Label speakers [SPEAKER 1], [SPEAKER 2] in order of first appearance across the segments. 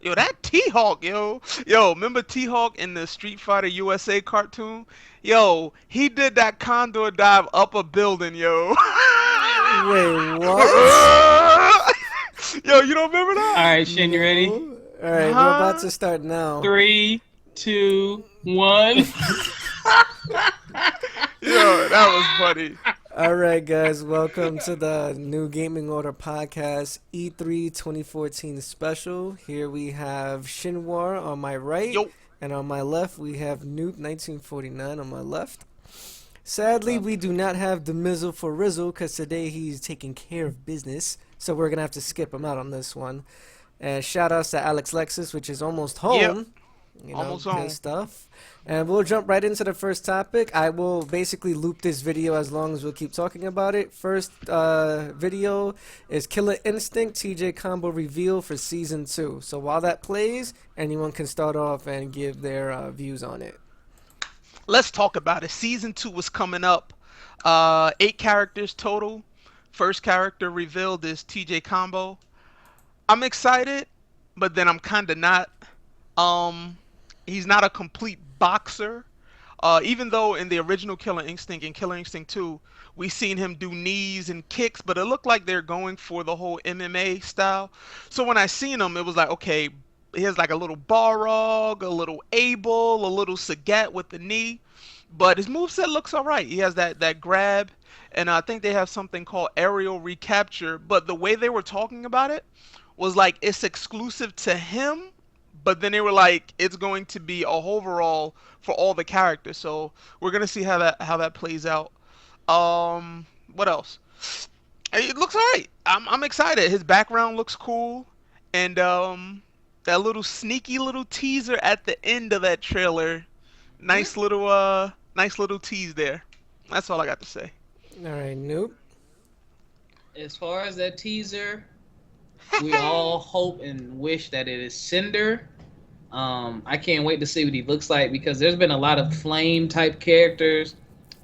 [SPEAKER 1] Yo, that T-Hawk, yo, remember T-Hawk in the Street Fighter USA cartoon? Yo, he did that condor dive up a building, yo.
[SPEAKER 2] Wait, what?
[SPEAKER 1] Yo, you don't remember
[SPEAKER 3] All
[SPEAKER 1] that?
[SPEAKER 3] right, Shin, you ready?
[SPEAKER 2] No. All right, we're about
[SPEAKER 1] Huh?
[SPEAKER 2] to start now.
[SPEAKER 3] 3, 2, 1.
[SPEAKER 1] Yo, that was funny.
[SPEAKER 2] All right, guys, welcome to the New Gaming Order podcast E3 2014 special. Here we have Shinwar on my right,
[SPEAKER 1] Yo,
[SPEAKER 2] and on my left we have Noob 1949 on my left. Sadly, we do not have the Mizzle for Rizzle because today he's taking care of business, so we're gonna have to skip him out on this one. And shout outs to Alex Lexus, which is almost
[SPEAKER 1] yep,
[SPEAKER 2] home.
[SPEAKER 1] almost
[SPEAKER 2] Good
[SPEAKER 1] home.
[SPEAKER 2] stuff. And we'll jump right into the first topic. I will basically loop this video as long as we'll keep talking about it. First video is Killer Instinct TJ Combo reveal for Season 2. So while that plays, anyone can start off and give their views on it.
[SPEAKER 1] Let's talk about it. Season 2 was coming up. 8 characters total. First character revealed is TJ Combo. I'm excited, but then I'm kind of not. Um, he's not a complete boxer. Even though in the original Killer Instinct and Killer Instinct 2, we seen him do knees and kicks, but it looked like they're going for the whole MMA style. So when I seen him, it was like, okay, he has like a little Balrog, a little Abel, a little Sagat with the knee. But his moveset looks alright. He has that grab, and I think they have something called aerial recapture. But the way they were talking about it was like it's exclusive to him, but then they were like it's going to be a overall for all the characters. So we're gonna see how that plays out. What else? It looks alright. I'm excited. His background looks cool, and that little sneaky little teaser at the end of that trailer. Nice little tease there. That's all I got to say.
[SPEAKER 2] All right, Noob.
[SPEAKER 3] As far as that teaser, we all hope and wish that it is Cinder. I can't wait to see what he looks like because there's been a lot of flame type characters,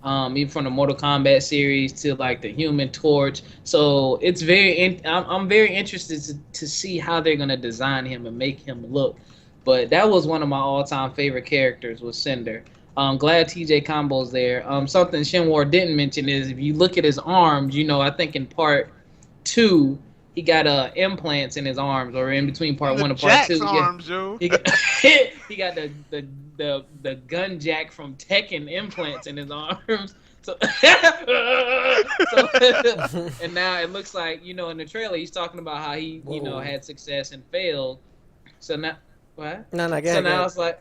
[SPEAKER 3] even from the Mortal Kombat series to like the Human Torch. So it's I'm very interested to see how they're gonna design him and make him look. But that was one of my all-time favorite characters was Cinder. I'm glad TJ Combo's there. Something Shinwar didn't mention is if you look at his arms, I think in part 2 he got implants in his arms, or in between part
[SPEAKER 1] The
[SPEAKER 3] 1 and part 2.
[SPEAKER 1] Jack's arms, yo.
[SPEAKER 3] He got, he got the gun jack from Tekken implants in his arms. So, and now it looks like in the trailer he's talking about how he
[SPEAKER 2] Whoa.
[SPEAKER 3] had success and failed. So now what?
[SPEAKER 2] No, no, go
[SPEAKER 3] So
[SPEAKER 2] ahead, go
[SPEAKER 3] now
[SPEAKER 2] ahead.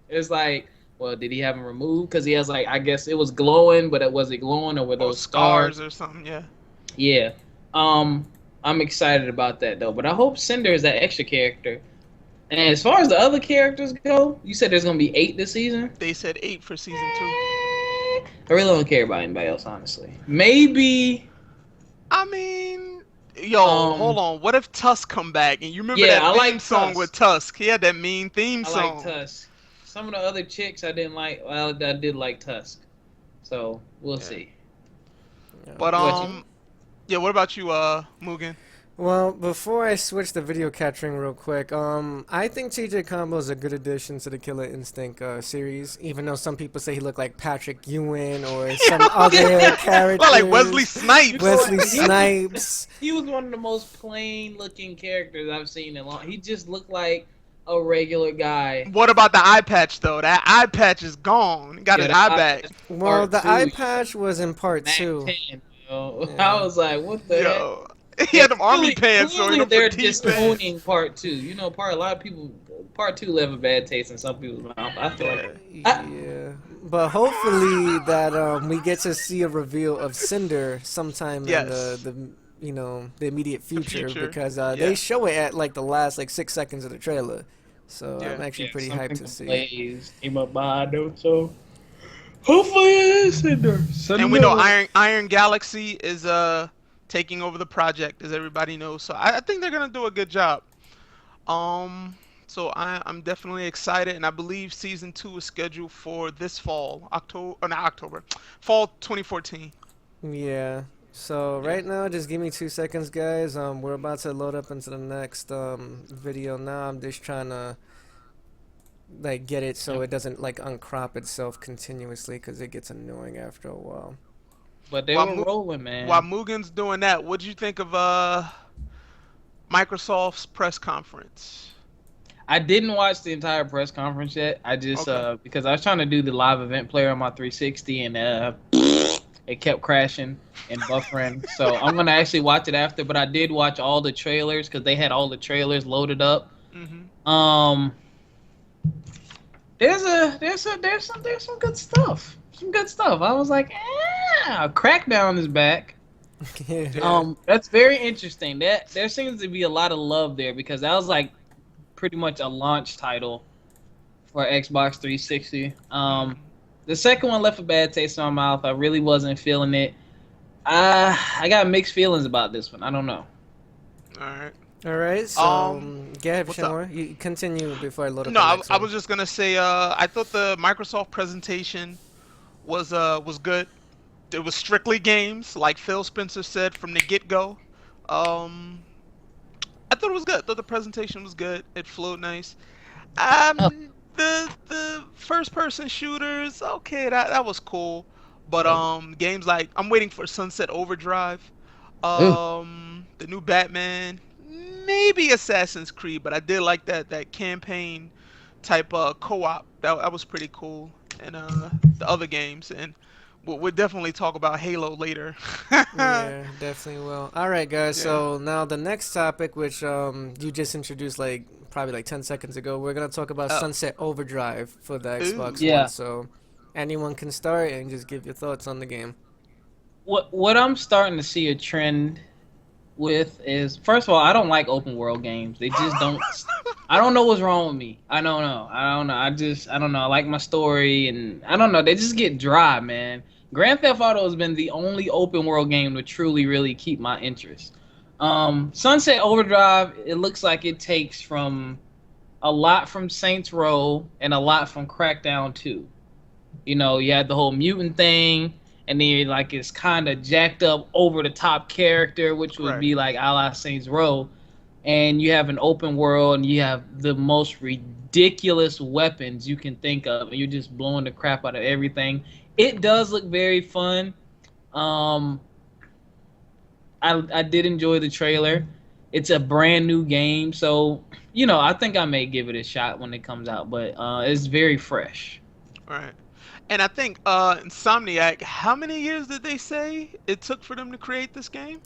[SPEAKER 3] it's like, well, did he have them removed? Because he has I guess it was glowing, but was it glowing or were
[SPEAKER 1] Or
[SPEAKER 3] those scars?
[SPEAKER 1] scars or something, yeah.
[SPEAKER 3] Yeah. I'm excited about that though, but I hope Cinder is that extra character. And as far as the other characters go, you said there's gonna be 8 this season.
[SPEAKER 1] They said 8 for season 2.
[SPEAKER 3] I really don't care about anybody else, honestly. Maybe.
[SPEAKER 1] I mean, yo, hold on. What if Tusk come back? And you remember
[SPEAKER 3] Yeah,
[SPEAKER 1] that
[SPEAKER 3] I
[SPEAKER 1] theme
[SPEAKER 3] like
[SPEAKER 1] song
[SPEAKER 3] Tusk.
[SPEAKER 1] with Tusk? He had that mean theme
[SPEAKER 3] I
[SPEAKER 1] song.
[SPEAKER 3] like Tusk. Some of the other chicks I didn't like. Well, I did like Tusk. So we'll
[SPEAKER 1] Yeah.
[SPEAKER 3] see.
[SPEAKER 1] But
[SPEAKER 3] What
[SPEAKER 1] yeah. What about you, Mugen?
[SPEAKER 2] Well, before I switch to video capturing real quick, I think TJ Combo is a good addition to the Killer Instinct series, even though some people say he looked like Patrick Ewing or some other character.
[SPEAKER 1] Like Wesley Snipes.
[SPEAKER 2] Wesley Snipes.
[SPEAKER 3] He was one of the most plain looking characters I've seen in long. He just looked like a regular guy.
[SPEAKER 1] What about the eye patch though? That eye patch is gone. He got his
[SPEAKER 3] the
[SPEAKER 1] eye back.
[SPEAKER 2] Well,
[SPEAKER 3] Part
[SPEAKER 2] the
[SPEAKER 3] two,
[SPEAKER 2] eye patch was in part
[SPEAKER 3] Mac
[SPEAKER 2] 2.
[SPEAKER 3] 10,
[SPEAKER 2] Yeah.
[SPEAKER 3] I was like, what the heck?
[SPEAKER 1] Yo, he had them army pants, so he
[SPEAKER 3] Clearly
[SPEAKER 1] don't
[SPEAKER 3] they're
[SPEAKER 1] put
[SPEAKER 3] just
[SPEAKER 1] pants.
[SPEAKER 3] owning part 2. A lot of people, part 2 left a bad taste in some people's mouth. I feel like
[SPEAKER 2] Yeah, but hopefully that we get to see a reveal of Cinder sometime
[SPEAKER 1] Yes.
[SPEAKER 2] in the immediate future,
[SPEAKER 1] future,
[SPEAKER 2] because
[SPEAKER 1] yeah.
[SPEAKER 2] they show it at like the last 6 seconds of the trailer. So
[SPEAKER 1] Yeah.
[SPEAKER 2] I'm actually pretty hyped to see.
[SPEAKER 3] Plays came up by so hopefully it is Cinder.
[SPEAKER 1] And we know Iron Galaxy is taking over the project, as everybody knows. So I think they're gonna do a good job. So I'm definitely excited, and I believe season 2 is scheduled for this fall, October, or not October, fall 2014.
[SPEAKER 2] Yeah, So
[SPEAKER 1] Yeah.
[SPEAKER 2] right now, just give me 2 seconds, guys. We're about to load up into the next video now. I'm just trying to like get it so
[SPEAKER 3] Yeah.
[SPEAKER 2] it doesn't like uncrop itself continuously because it gets annoying after a while.
[SPEAKER 3] But they
[SPEAKER 1] While
[SPEAKER 3] were
[SPEAKER 1] Mu-
[SPEAKER 3] rolling,
[SPEAKER 1] while
[SPEAKER 3] man.
[SPEAKER 1] Mugen's doing that, what did you think of Microsoft's press conference?
[SPEAKER 3] I didn't watch the entire press conference yet. I just
[SPEAKER 1] Okay.
[SPEAKER 3] because I was trying to do the live event player on my 360 and it kept crashing and buffering. So I'm gonna actually watch it after. But I did watch all the trailers because they had all the trailers loaded up.
[SPEAKER 1] Mm-hmm.
[SPEAKER 3] Um, there's some good stuff. Some good stuff. I was like, Crackdown is back.
[SPEAKER 2] Yeah.
[SPEAKER 1] Yeah.
[SPEAKER 3] That's very interesting. That there seems to be a lot of love there because that was like pretty much a launch title for Xbox 360.
[SPEAKER 1] Mm.
[SPEAKER 3] The second one left a bad taste in my mouth. I really wasn't feeling it. I got mixed feelings about this one. I don't know.
[SPEAKER 1] All right.
[SPEAKER 2] All right, so go ahead,
[SPEAKER 1] What's up?
[SPEAKER 2] Shamor. You continue before I load up
[SPEAKER 1] No,
[SPEAKER 2] the next
[SPEAKER 1] I
[SPEAKER 2] one.
[SPEAKER 1] was just gonna say, I thought the Microsoft presentation was good. It was strictly games, like Phil Spencer said from the get go. Um, I thought it was good. I thought the presentation was good. It flowed nice.
[SPEAKER 3] Oh,
[SPEAKER 1] The first person shooters, okay, that was cool. But
[SPEAKER 3] oh,
[SPEAKER 1] games like I'm waiting for Sunset Overdrive,
[SPEAKER 3] ooh.
[SPEAKER 1] the new Batman, maybe Assassin's Creed, but I did like that campaign type co-op. That was pretty cool. And the other games, and we'll definitely talk about Halo later.
[SPEAKER 2] Yeah, definitely will. All right, guys.
[SPEAKER 1] Yeah.
[SPEAKER 2] So now the next topic, which you just introduced like probably like 10 seconds ago, we're gonna talk about
[SPEAKER 1] Oh.
[SPEAKER 2] Sunset Overdrive for the Xbox
[SPEAKER 1] Ooh.
[SPEAKER 2] One.
[SPEAKER 3] Yeah.
[SPEAKER 2] So anyone can start and just give your thoughts on the game.
[SPEAKER 3] What I'm starting to see a trend with is first of all, I don't like open world games. They just don't. I don't know what's wrong with me. I don't know. I don't know. I don't know. I like my story, and I don't know. They just get dry, man. Grand Theft Auto has been the only open world game to truly, really keep my interest. Sunset Overdrive, it looks like it takes from a lot from Saints Row and a lot from Crackdown 2. You know, you had the whole mutant thing, and then you're like it's kind of jacked up, over the top character, which would
[SPEAKER 1] Right.
[SPEAKER 3] be like a la Saints Row, and you have an open world, and you have the most ridiculous weapons you can think of, and you're just blowing the crap out of everything. It does look very fun. Um, I did enjoy the trailer. It's a brand new game, so you know I think I may give it a shot when it comes out, but it's very fresh.
[SPEAKER 1] Right. And I think Insomniac, how many years did they say it took for them to create this game?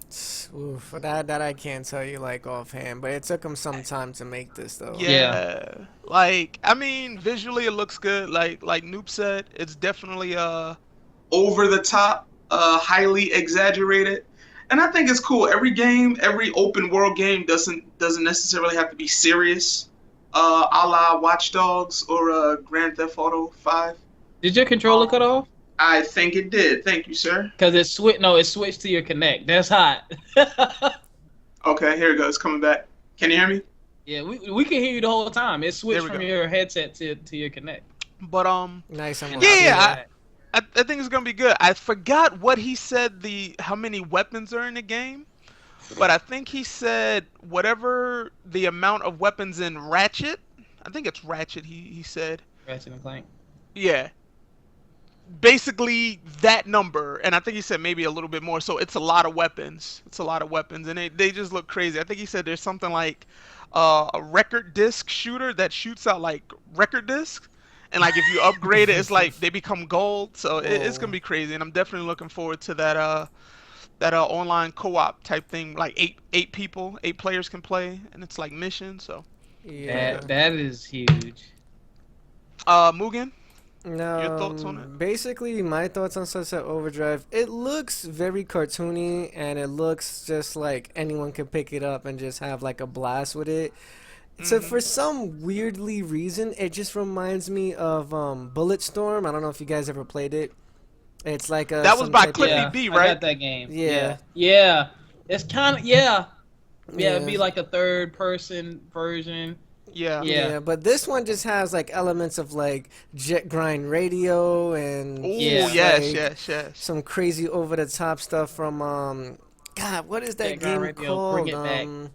[SPEAKER 2] Oof, that I can't tell you like offhand, but it took them some time to make this though.
[SPEAKER 3] Yeah.
[SPEAKER 1] Yeah. Like, I mean, visually it looks good. Like Noop said, it's definitely over the top, highly exaggerated. And I think it's cool. Every game, every open world game doesn't necessarily have to be serious. A la Watch Dogs or Grand Theft Auto 5.
[SPEAKER 3] Did your controller cut
[SPEAKER 1] Um,
[SPEAKER 3] off?
[SPEAKER 1] I think it did. Thank you, sir.
[SPEAKER 3] Cause it switched. No, it switched to your Connect. That's hot.
[SPEAKER 1] Okay, here it goes. Coming back. Can you hear me?
[SPEAKER 3] Yeah, we can hear you the whole time. It
[SPEAKER 1] There
[SPEAKER 3] switched
[SPEAKER 1] we
[SPEAKER 3] from
[SPEAKER 1] go.
[SPEAKER 3] your headset to your Connect.
[SPEAKER 1] But
[SPEAKER 2] Nice, I'm
[SPEAKER 3] And
[SPEAKER 2] gonna
[SPEAKER 3] now
[SPEAKER 2] see
[SPEAKER 3] you're
[SPEAKER 1] yeah,
[SPEAKER 2] that.
[SPEAKER 3] back.
[SPEAKER 1] I think it's gonna be good. I forgot what he said. The how many weapons are in the game, but I think he said whatever the amount of weapons in Ratchet. I think it's Ratchet. He said,
[SPEAKER 3] Ratchet and Clank.
[SPEAKER 1] yeah, basically that number, and I think he said maybe a little bit more. So it's a lot of weapons. It's a lot of weapons, and they just look crazy. I think he said there's something like a record disc shooter that shoots out like record discs, and like if you upgrade it, it's like they become gold. So it's gonna
[SPEAKER 2] Whoa.
[SPEAKER 1] be crazy, and I'm definitely looking forward to that online co-op type thing. Like eight people, 8 players can play, and it's like mission. So
[SPEAKER 2] Yeah.
[SPEAKER 3] That is huge.
[SPEAKER 1] Mugen, your thoughts on it?
[SPEAKER 2] Basically, my thoughts on Sunset Overdrive. It looks very cartoony, and it looks just like anyone can pick it up and just have like a blast with it. So
[SPEAKER 1] Hmm.
[SPEAKER 2] for some weirdly reason, it just reminds me of Bulletstorm. I don't know if you guys ever played it. It's like
[SPEAKER 1] That was
[SPEAKER 2] some
[SPEAKER 1] by
[SPEAKER 2] type
[SPEAKER 1] Cliffy
[SPEAKER 2] of
[SPEAKER 3] Yeah,
[SPEAKER 1] B,
[SPEAKER 3] I
[SPEAKER 1] right?
[SPEAKER 3] got that game.
[SPEAKER 2] yeah,
[SPEAKER 3] Yeah. It's kind of yeah. It'd
[SPEAKER 2] yeah.
[SPEAKER 3] be like a third person version.
[SPEAKER 1] Yeah.
[SPEAKER 3] Yeah,
[SPEAKER 2] Yeah, but this one just has like elements of like jet grind radio and
[SPEAKER 1] Oh
[SPEAKER 3] yeah.
[SPEAKER 2] just
[SPEAKER 1] yes,
[SPEAKER 2] like
[SPEAKER 1] yes, yes.
[SPEAKER 2] some crazy over the top stuff from God, what is that
[SPEAKER 3] Jet Grind
[SPEAKER 2] game
[SPEAKER 3] Radio, bring
[SPEAKER 2] called?
[SPEAKER 3] it back.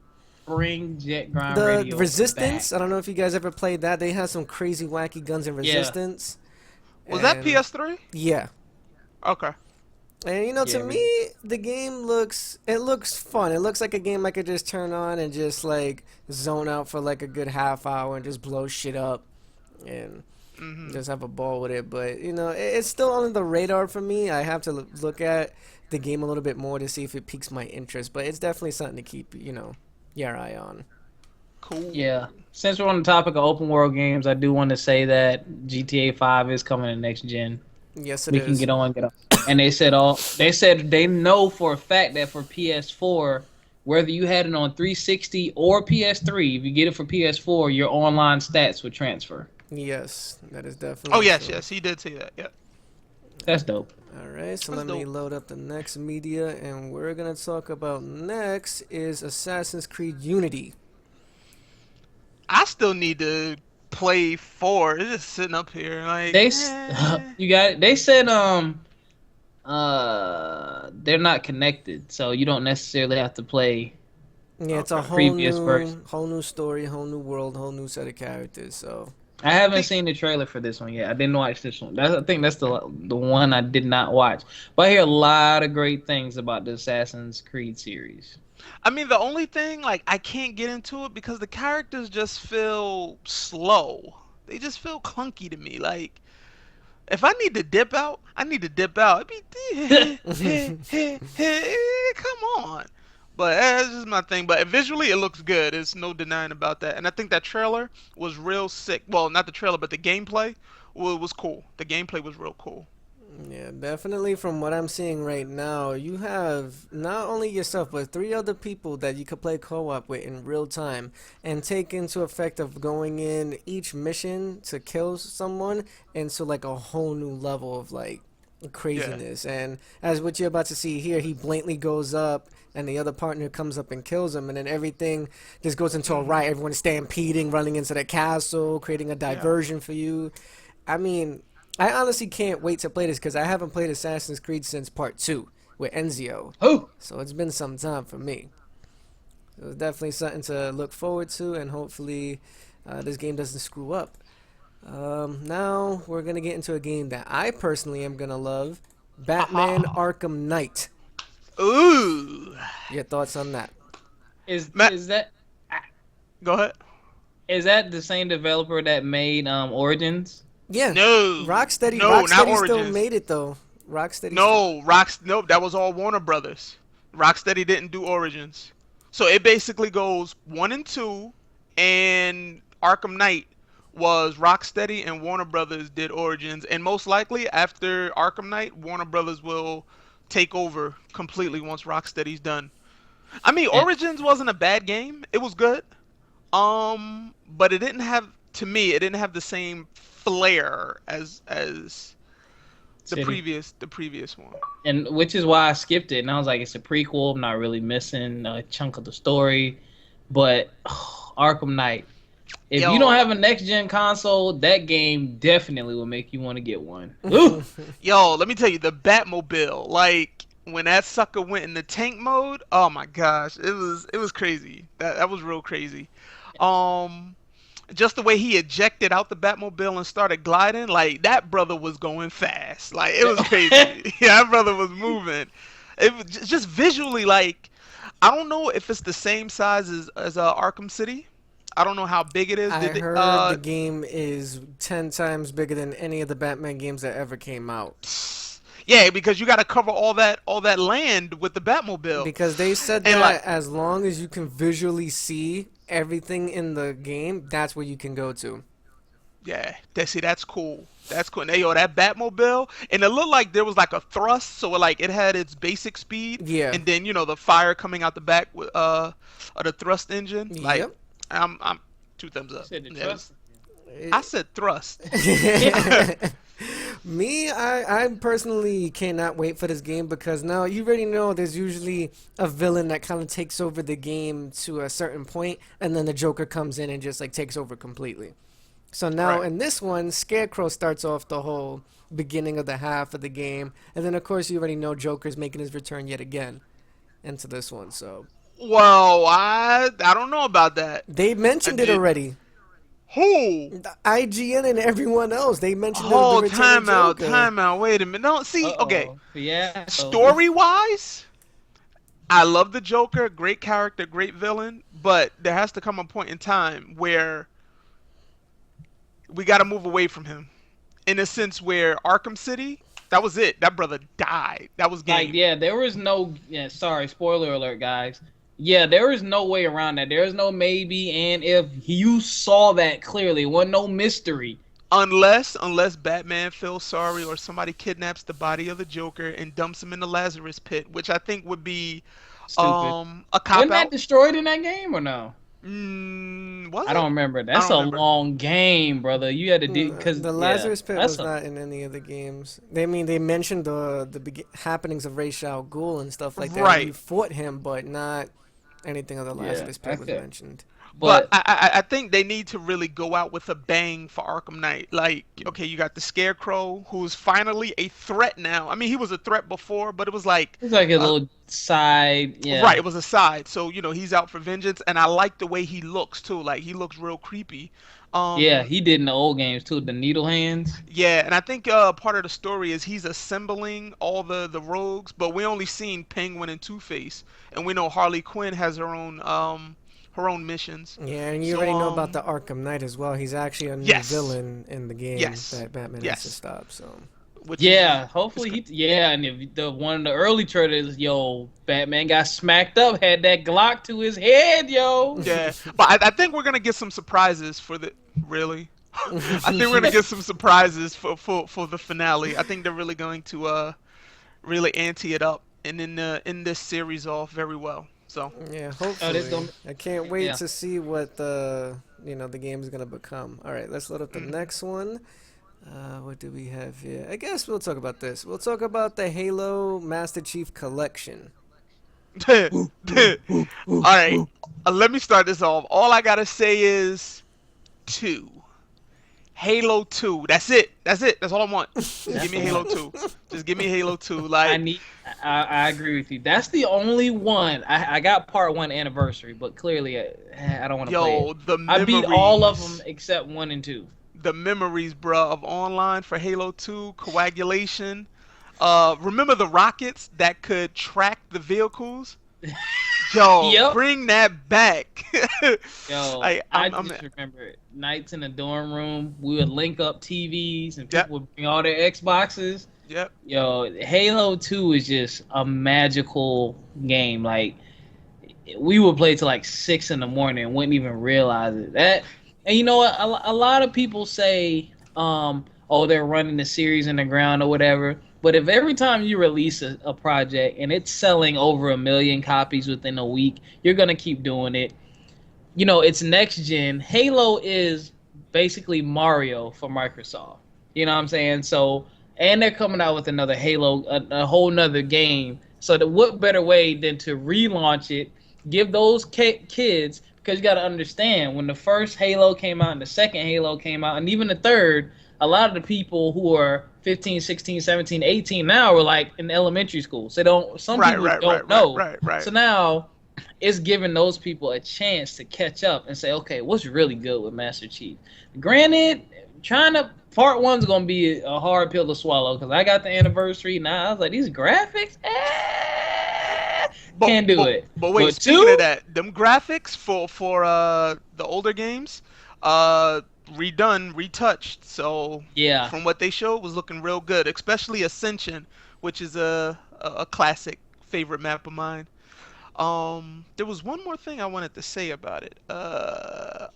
[SPEAKER 3] Bring Jet Grind
[SPEAKER 2] The
[SPEAKER 3] Radio back.
[SPEAKER 2] Resistance. I don't know if you guys ever played that. They have some crazy wacky guns in
[SPEAKER 3] Yeah,
[SPEAKER 2] Resistance.
[SPEAKER 1] Was that
[SPEAKER 2] And
[SPEAKER 1] PS3?
[SPEAKER 2] yeah.
[SPEAKER 1] Okay.
[SPEAKER 2] And to
[SPEAKER 3] yeah.
[SPEAKER 2] me, the game looks fun. It looks like a game I could just turn on and just like zone out for like a good half hour and just blow shit up and
[SPEAKER 1] Mhm.
[SPEAKER 2] just have a ball with it. But it's still on the radar for me. I have to look at the game a little bit more to see if it piques my interest. But it's definitely something to keep your eye on.
[SPEAKER 1] Cool.
[SPEAKER 3] Yeah. Since we're on the topic of open world games, I do want to say that GTA 5 is coming to next gen.
[SPEAKER 2] Yes, it
[SPEAKER 3] We can
[SPEAKER 2] is.
[SPEAKER 3] get on. And they said they know for a fact that for PS4, whether you had it on 360 or PS3, if you get it for PS4, your online stats would transfer.
[SPEAKER 2] Yes, that is
[SPEAKER 1] Oh
[SPEAKER 2] definitely
[SPEAKER 1] yes,
[SPEAKER 2] true.
[SPEAKER 1] yes, he did say that. Yeah.
[SPEAKER 3] That's dope.
[SPEAKER 2] All right, so
[SPEAKER 1] That's
[SPEAKER 2] let me
[SPEAKER 1] dope.
[SPEAKER 2] load up the next media, and we're gonna talk about next is Assassin's Creed Unity.
[SPEAKER 1] I still need to play 4. It's just sitting up here like,
[SPEAKER 3] They s-
[SPEAKER 1] eh.
[SPEAKER 3] you got it. They said they're not connected, so you don't necessarily have to play
[SPEAKER 2] Yeah, it's a
[SPEAKER 1] Okay.
[SPEAKER 3] previous version.
[SPEAKER 2] whole new story, whole new world, whole new set of characters. So
[SPEAKER 3] I haven't
[SPEAKER 1] Think
[SPEAKER 3] seen the trailer for this one yet. I didn't watch this one. I think that's the one I did not watch. But I hear a lot of great things about the Assassin's Creed series.
[SPEAKER 1] I mean the only thing like I can't get into it because the characters just feel slow. They just feel clunky to me. Like if I need to dip out, I need to dip out. It'd be come on. But that's just my thing. But visually, it looks good. There's no denying about that. And I think that trailer was real sick. Well, not the trailer, but the gameplay was cool. The gameplay was real cool.
[SPEAKER 2] yeah, definitely from what I'm seeing right now, you have not only yourself but three other people that you could play co-op with in real time and take into effect of going in each mission to kill someone into like a whole new level of like
[SPEAKER 1] Yeah.
[SPEAKER 2] craziness. And as what you're about to see here, he blatantly goes up and the other partner comes up and kills him, and then everything just goes into a
[SPEAKER 1] Hmm.
[SPEAKER 2] riot. Everyone's stampeding, running into the castle, creating a
[SPEAKER 1] Yeah.
[SPEAKER 2] diversion for you. I mean, I honestly can't wait to play this because I haven't played Assassin's Creed since Part 2 with NGO.
[SPEAKER 3] Who?
[SPEAKER 2] So it's been some time for me. So it's definitely something to look forward to, and hopefully this game doesn't screw up. Now we're going to get into a game that I personally am going to love, Batman
[SPEAKER 1] Haha.
[SPEAKER 2] Arkham Knight.
[SPEAKER 1] Ooh.
[SPEAKER 2] Your thoughts on that?
[SPEAKER 3] Is
[SPEAKER 1] Matt,
[SPEAKER 3] is that
[SPEAKER 1] go ahead.
[SPEAKER 3] is that the same developer that made Origins?
[SPEAKER 2] Yeah,
[SPEAKER 1] No.
[SPEAKER 2] Rocksteady.
[SPEAKER 1] No, not
[SPEAKER 2] Rocksteady still
[SPEAKER 1] Origins.
[SPEAKER 2] made it though. Rocksteady still.
[SPEAKER 1] No, Nope, that was all Warner Brothers. Rocksteady didn't do Origins. So it basically goes 1 and 2, and Arkham Knight was Rocksteady and Warner Brothers did Origins, and most likely after Arkham Knight, Warner Brothers will take over completely once Rocksteady's done. I mean,
[SPEAKER 3] And
[SPEAKER 1] Origins wasn't a bad game. It was good. But it didn't have to me, it didn't have the same flair as
[SPEAKER 3] City,
[SPEAKER 1] the previous one.
[SPEAKER 3] and which is why I skipped it. And I was like, it's a prequel. I'm not really missing a chunk of the story. But Arkham Knight. If you don't
[SPEAKER 1] Yo,
[SPEAKER 3] have a next gen console, that game definitely will make you want to get one. Ooh,
[SPEAKER 1] yo, let me tell you, the Batmobile, like when that sucker went in the tank mode, oh my gosh, it was crazy. That was real crazy. Um, just the way he ejected out the Batmobile and started gliding, like that brother was going fast. Like it was crazy. Yeah, that brother was moving. It was just visually, like I don't know if it's the same size as Arkham City. I don't know how big it is.
[SPEAKER 2] I
[SPEAKER 1] Did they,
[SPEAKER 2] heard the game is 10 times bigger than any of the Batman games that ever came out.
[SPEAKER 1] yeah, because you got to cover all that land with the Batmobile,
[SPEAKER 2] Because they said
[SPEAKER 1] and like
[SPEAKER 2] that as long as you can visually see everything in the game, that's where you can go to.
[SPEAKER 1] yeah, that's cool. That's cool. And yo, that Batmobile, and it looked like there was like a thrust, so it had its basic speed,
[SPEAKER 2] Yeah.
[SPEAKER 1] and then the fire coming out the back with of the thrust engine. Like
[SPEAKER 2] Yep.
[SPEAKER 1] I'm two thumbs
[SPEAKER 3] you
[SPEAKER 1] up.
[SPEAKER 3] said the
[SPEAKER 1] Yeah,
[SPEAKER 3] trust.
[SPEAKER 1] I said thrust.
[SPEAKER 2] Me, I personally cannot wait for this game because now you already know there's usually a villain that kind of takes over the game to a certain point, and then the Joker comes in and just like takes over completely. So now
[SPEAKER 1] Right.
[SPEAKER 2] in this one, Scarecrow starts off the whole beginning of the half of the game, and then of course you already know Joker's making his return yet again into this one. So
[SPEAKER 1] Well, I don't know about that.
[SPEAKER 2] they
[SPEAKER 1] I
[SPEAKER 2] mentioned it
[SPEAKER 1] did.
[SPEAKER 2] already.
[SPEAKER 1] Who?
[SPEAKER 2] The IGN and everyone else, they mentioned the
[SPEAKER 1] Oh,
[SPEAKER 2] return of
[SPEAKER 1] timeout,
[SPEAKER 2] Joker.
[SPEAKER 1] timeout. Wait a minute. No, see, okay.
[SPEAKER 3] Uh-oh. Fiasco.
[SPEAKER 1] Story wise, I love the Joker. Great character, great villain. But there has to come a point in time where we got to move away from him. In a sense where Arkham City, that was it. That brother died. That was
[SPEAKER 3] Like,
[SPEAKER 1] game.
[SPEAKER 3] yeah, there was no. Yeah, sorry, spoiler alert, guys. Yeah, there is no way around that. There is no maybe, and if you saw that clearly, it wasn't no mystery.
[SPEAKER 1] Unless Batman feels sorry or somebody kidnaps the body of the Joker and dumps him in the Lazarus pit, which I think would be
[SPEAKER 3] Stupid.
[SPEAKER 1] a cop
[SPEAKER 3] Wasn't that
[SPEAKER 1] out.
[SPEAKER 3] destroyed in that game or no?
[SPEAKER 1] Was
[SPEAKER 3] I don't
[SPEAKER 1] it?
[SPEAKER 3] remember.
[SPEAKER 1] I
[SPEAKER 3] That's
[SPEAKER 1] don't
[SPEAKER 3] a
[SPEAKER 1] remember.
[SPEAKER 3] long game, brother. You had to do because
[SPEAKER 2] The
[SPEAKER 3] yeah,
[SPEAKER 2] Lazarus Pit
[SPEAKER 3] that's
[SPEAKER 2] was
[SPEAKER 3] a
[SPEAKER 2] not in any of the games. They mean they mentioned the happenings of Ra's al Ghul and stuff like that, and you
[SPEAKER 1] Right.
[SPEAKER 2] fought him, but not anything of the
[SPEAKER 3] yeah.
[SPEAKER 2] Lazarus Pit was
[SPEAKER 3] Okay,
[SPEAKER 2] mentioned.
[SPEAKER 1] But
[SPEAKER 3] but
[SPEAKER 1] I think they need to really go out with a bang for Arkham Knight. Like, okay, you got the Scarecrow, who's finally a threat now. I mean, he was a threat before, but it was like,
[SPEAKER 3] it's like a
[SPEAKER 1] uh,
[SPEAKER 3] little side.
[SPEAKER 1] right,
[SPEAKER 3] Yeah,
[SPEAKER 1] it was a side. So, he's out for vengeance, and I like the way he looks too. Like, he looks real creepy.
[SPEAKER 3] yeah.
[SPEAKER 1] Um,
[SPEAKER 3] He did in the old games too. The needle hands.
[SPEAKER 1] yeah, and I think part of the story is he's assembling all the rogues, but we only seen Penguin and Two Face, and we know Harley Quinn has her own missions.
[SPEAKER 2] Yeah, and you
[SPEAKER 1] So
[SPEAKER 2] already know about the Arkham Knight as well. He's actually a new
[SPEAKER 1] yes,
[SPEAKER 2] villain in the game
[SPEAKER 1] yes,
[SPEAKER 2] that Batman has to
[SPEAKER 1] yes,
[SPEAKER 2] stop. So
[SPEAKER 1] which
[SPEAKER 3] Yeah,
[SPEAKER 1] is
[SPEAKER 3] hopefully
[SPEAKER 1] good.
[SPEAKER 3] yeah, and if the one of the early trailers, yo, Batman got smacked up, had that Glock to his head, yo.
[SPEAKER 1] Yeah, but I think we're gonna get some surprises for the really. I think we're gonna get some surprises for the finale. I think they're really going to really ante it up and in this series off very well. So
[SPEAKER 2] yeah,
[SPEAKER 3] Oh, this
[SPEAKER 2] hopefully.
[SPEAKER 3] gonna
[SPEAKER 2] I can't wait
[SPEAKER 3] yeah.
[SPEAKER 2] to see what the game is gonna become. All right, let's load up the
[SPEAKER 1] mhm.
[SPEAKER 2] next one. What do we have here? I guess we'll talk about this. We'll talk about the Halo Master Chief Collection.
[SPEAKER 1] All right, let me start this off. All I gotta say is two. Halo 2. That's it. That's it. That's all I want. Just give
[SPEAKER 3] That's
[SPEAKER 1] me
[SPEAKER 3] the
[SPEAKER 1] Halo
[SPEAKER 3] one.
[SPEAKER 1] 2. Just give me Halo 2.
[SPEAKER 3] I
[SPEAKER 1] Like,
[SPEAKER 3] need. I agree with you. That's the only one. I got part one anniversary, but clearly I don't want to play it.
[SPEAKER 1] yo, the
[SPEAKER 3] I beat all of them
[SPEAKER 1] memories.
[SPEAKER 3] except one and two.
[SPEAKER 1] The memories, bruh, of online for Halo 2, coagulation. Remember the rockets that could track the vehicles? Yo,
[SPEAKER 3] Yep.
[SPEAKER 1] bring that back.
[SPEAKER 3] Yo,
[SPEAKER 1] I,
[SPEAKER 3] I
[SPEAKER 1] I'm,
[SPEAKER 3] just remember it. Nights in the dorm room, we would link up TVs and
[SPEAKER 1] yep,
[SPEAKER 3] people would bring all their Xboxes.
[SPEAKER 1] yep.
[SPEAKER 3] Yo, Halo 2 is just a magical game. Like we would play till like 6 in the morning and wouldn't even realize it. That and you know what? A lot of people say, oh, they're running the series in the ground or whatever. But if every time you release a project and it's selling over 1 million copies within a week, you're gonna keep doing it. You know, it's next gen. Halo is basically Mario for Microsoft. You know what I'm saying? So, and they're coming out with another Halo, a whole nother game. So, what better way than to relaunch it, give those kids, because you got to understand, when the first Halo came out and the second Halo came out, and even the third, a lot of the people who are 15, 16, 17, 18 now are like in elementary school. So, some
[SPEAKER 1] Right,
[SPEAKER 3] people
[SPEAKER 1] right, right,
[SPEAKER 3] don't
[SPEAKER 1] right,
[SPEAKER 3] know.
[SPEAKER 1] right, right.
[SPEAKER 3] So now it's giving those people a chance to catch up and say, okay, what's really good with Master Chief? Granted, trying to part one's gonna be a hard pill to swallow because I got the anniversary now. I was like, these graphics,
[SPEAKER 1] But
[SPEAKER 3] can't do
[SPEAKER 1] but
[SPEAKER 3] it.
[SPEAKER 1] but wait,
[SPEAKER 3] But
[SPEAKER 1] speaking of
[SPEAKER 3] two,
[SPEAKER 1] that, them graphics for the older games, uh redone, retouched. So
[SPEAKER 3] yeah,
[SPEAKER 1] from what they showed was looking real good, especially Ascension, which is a classic favorite map of mine. There was one more thing I wanted to say about it.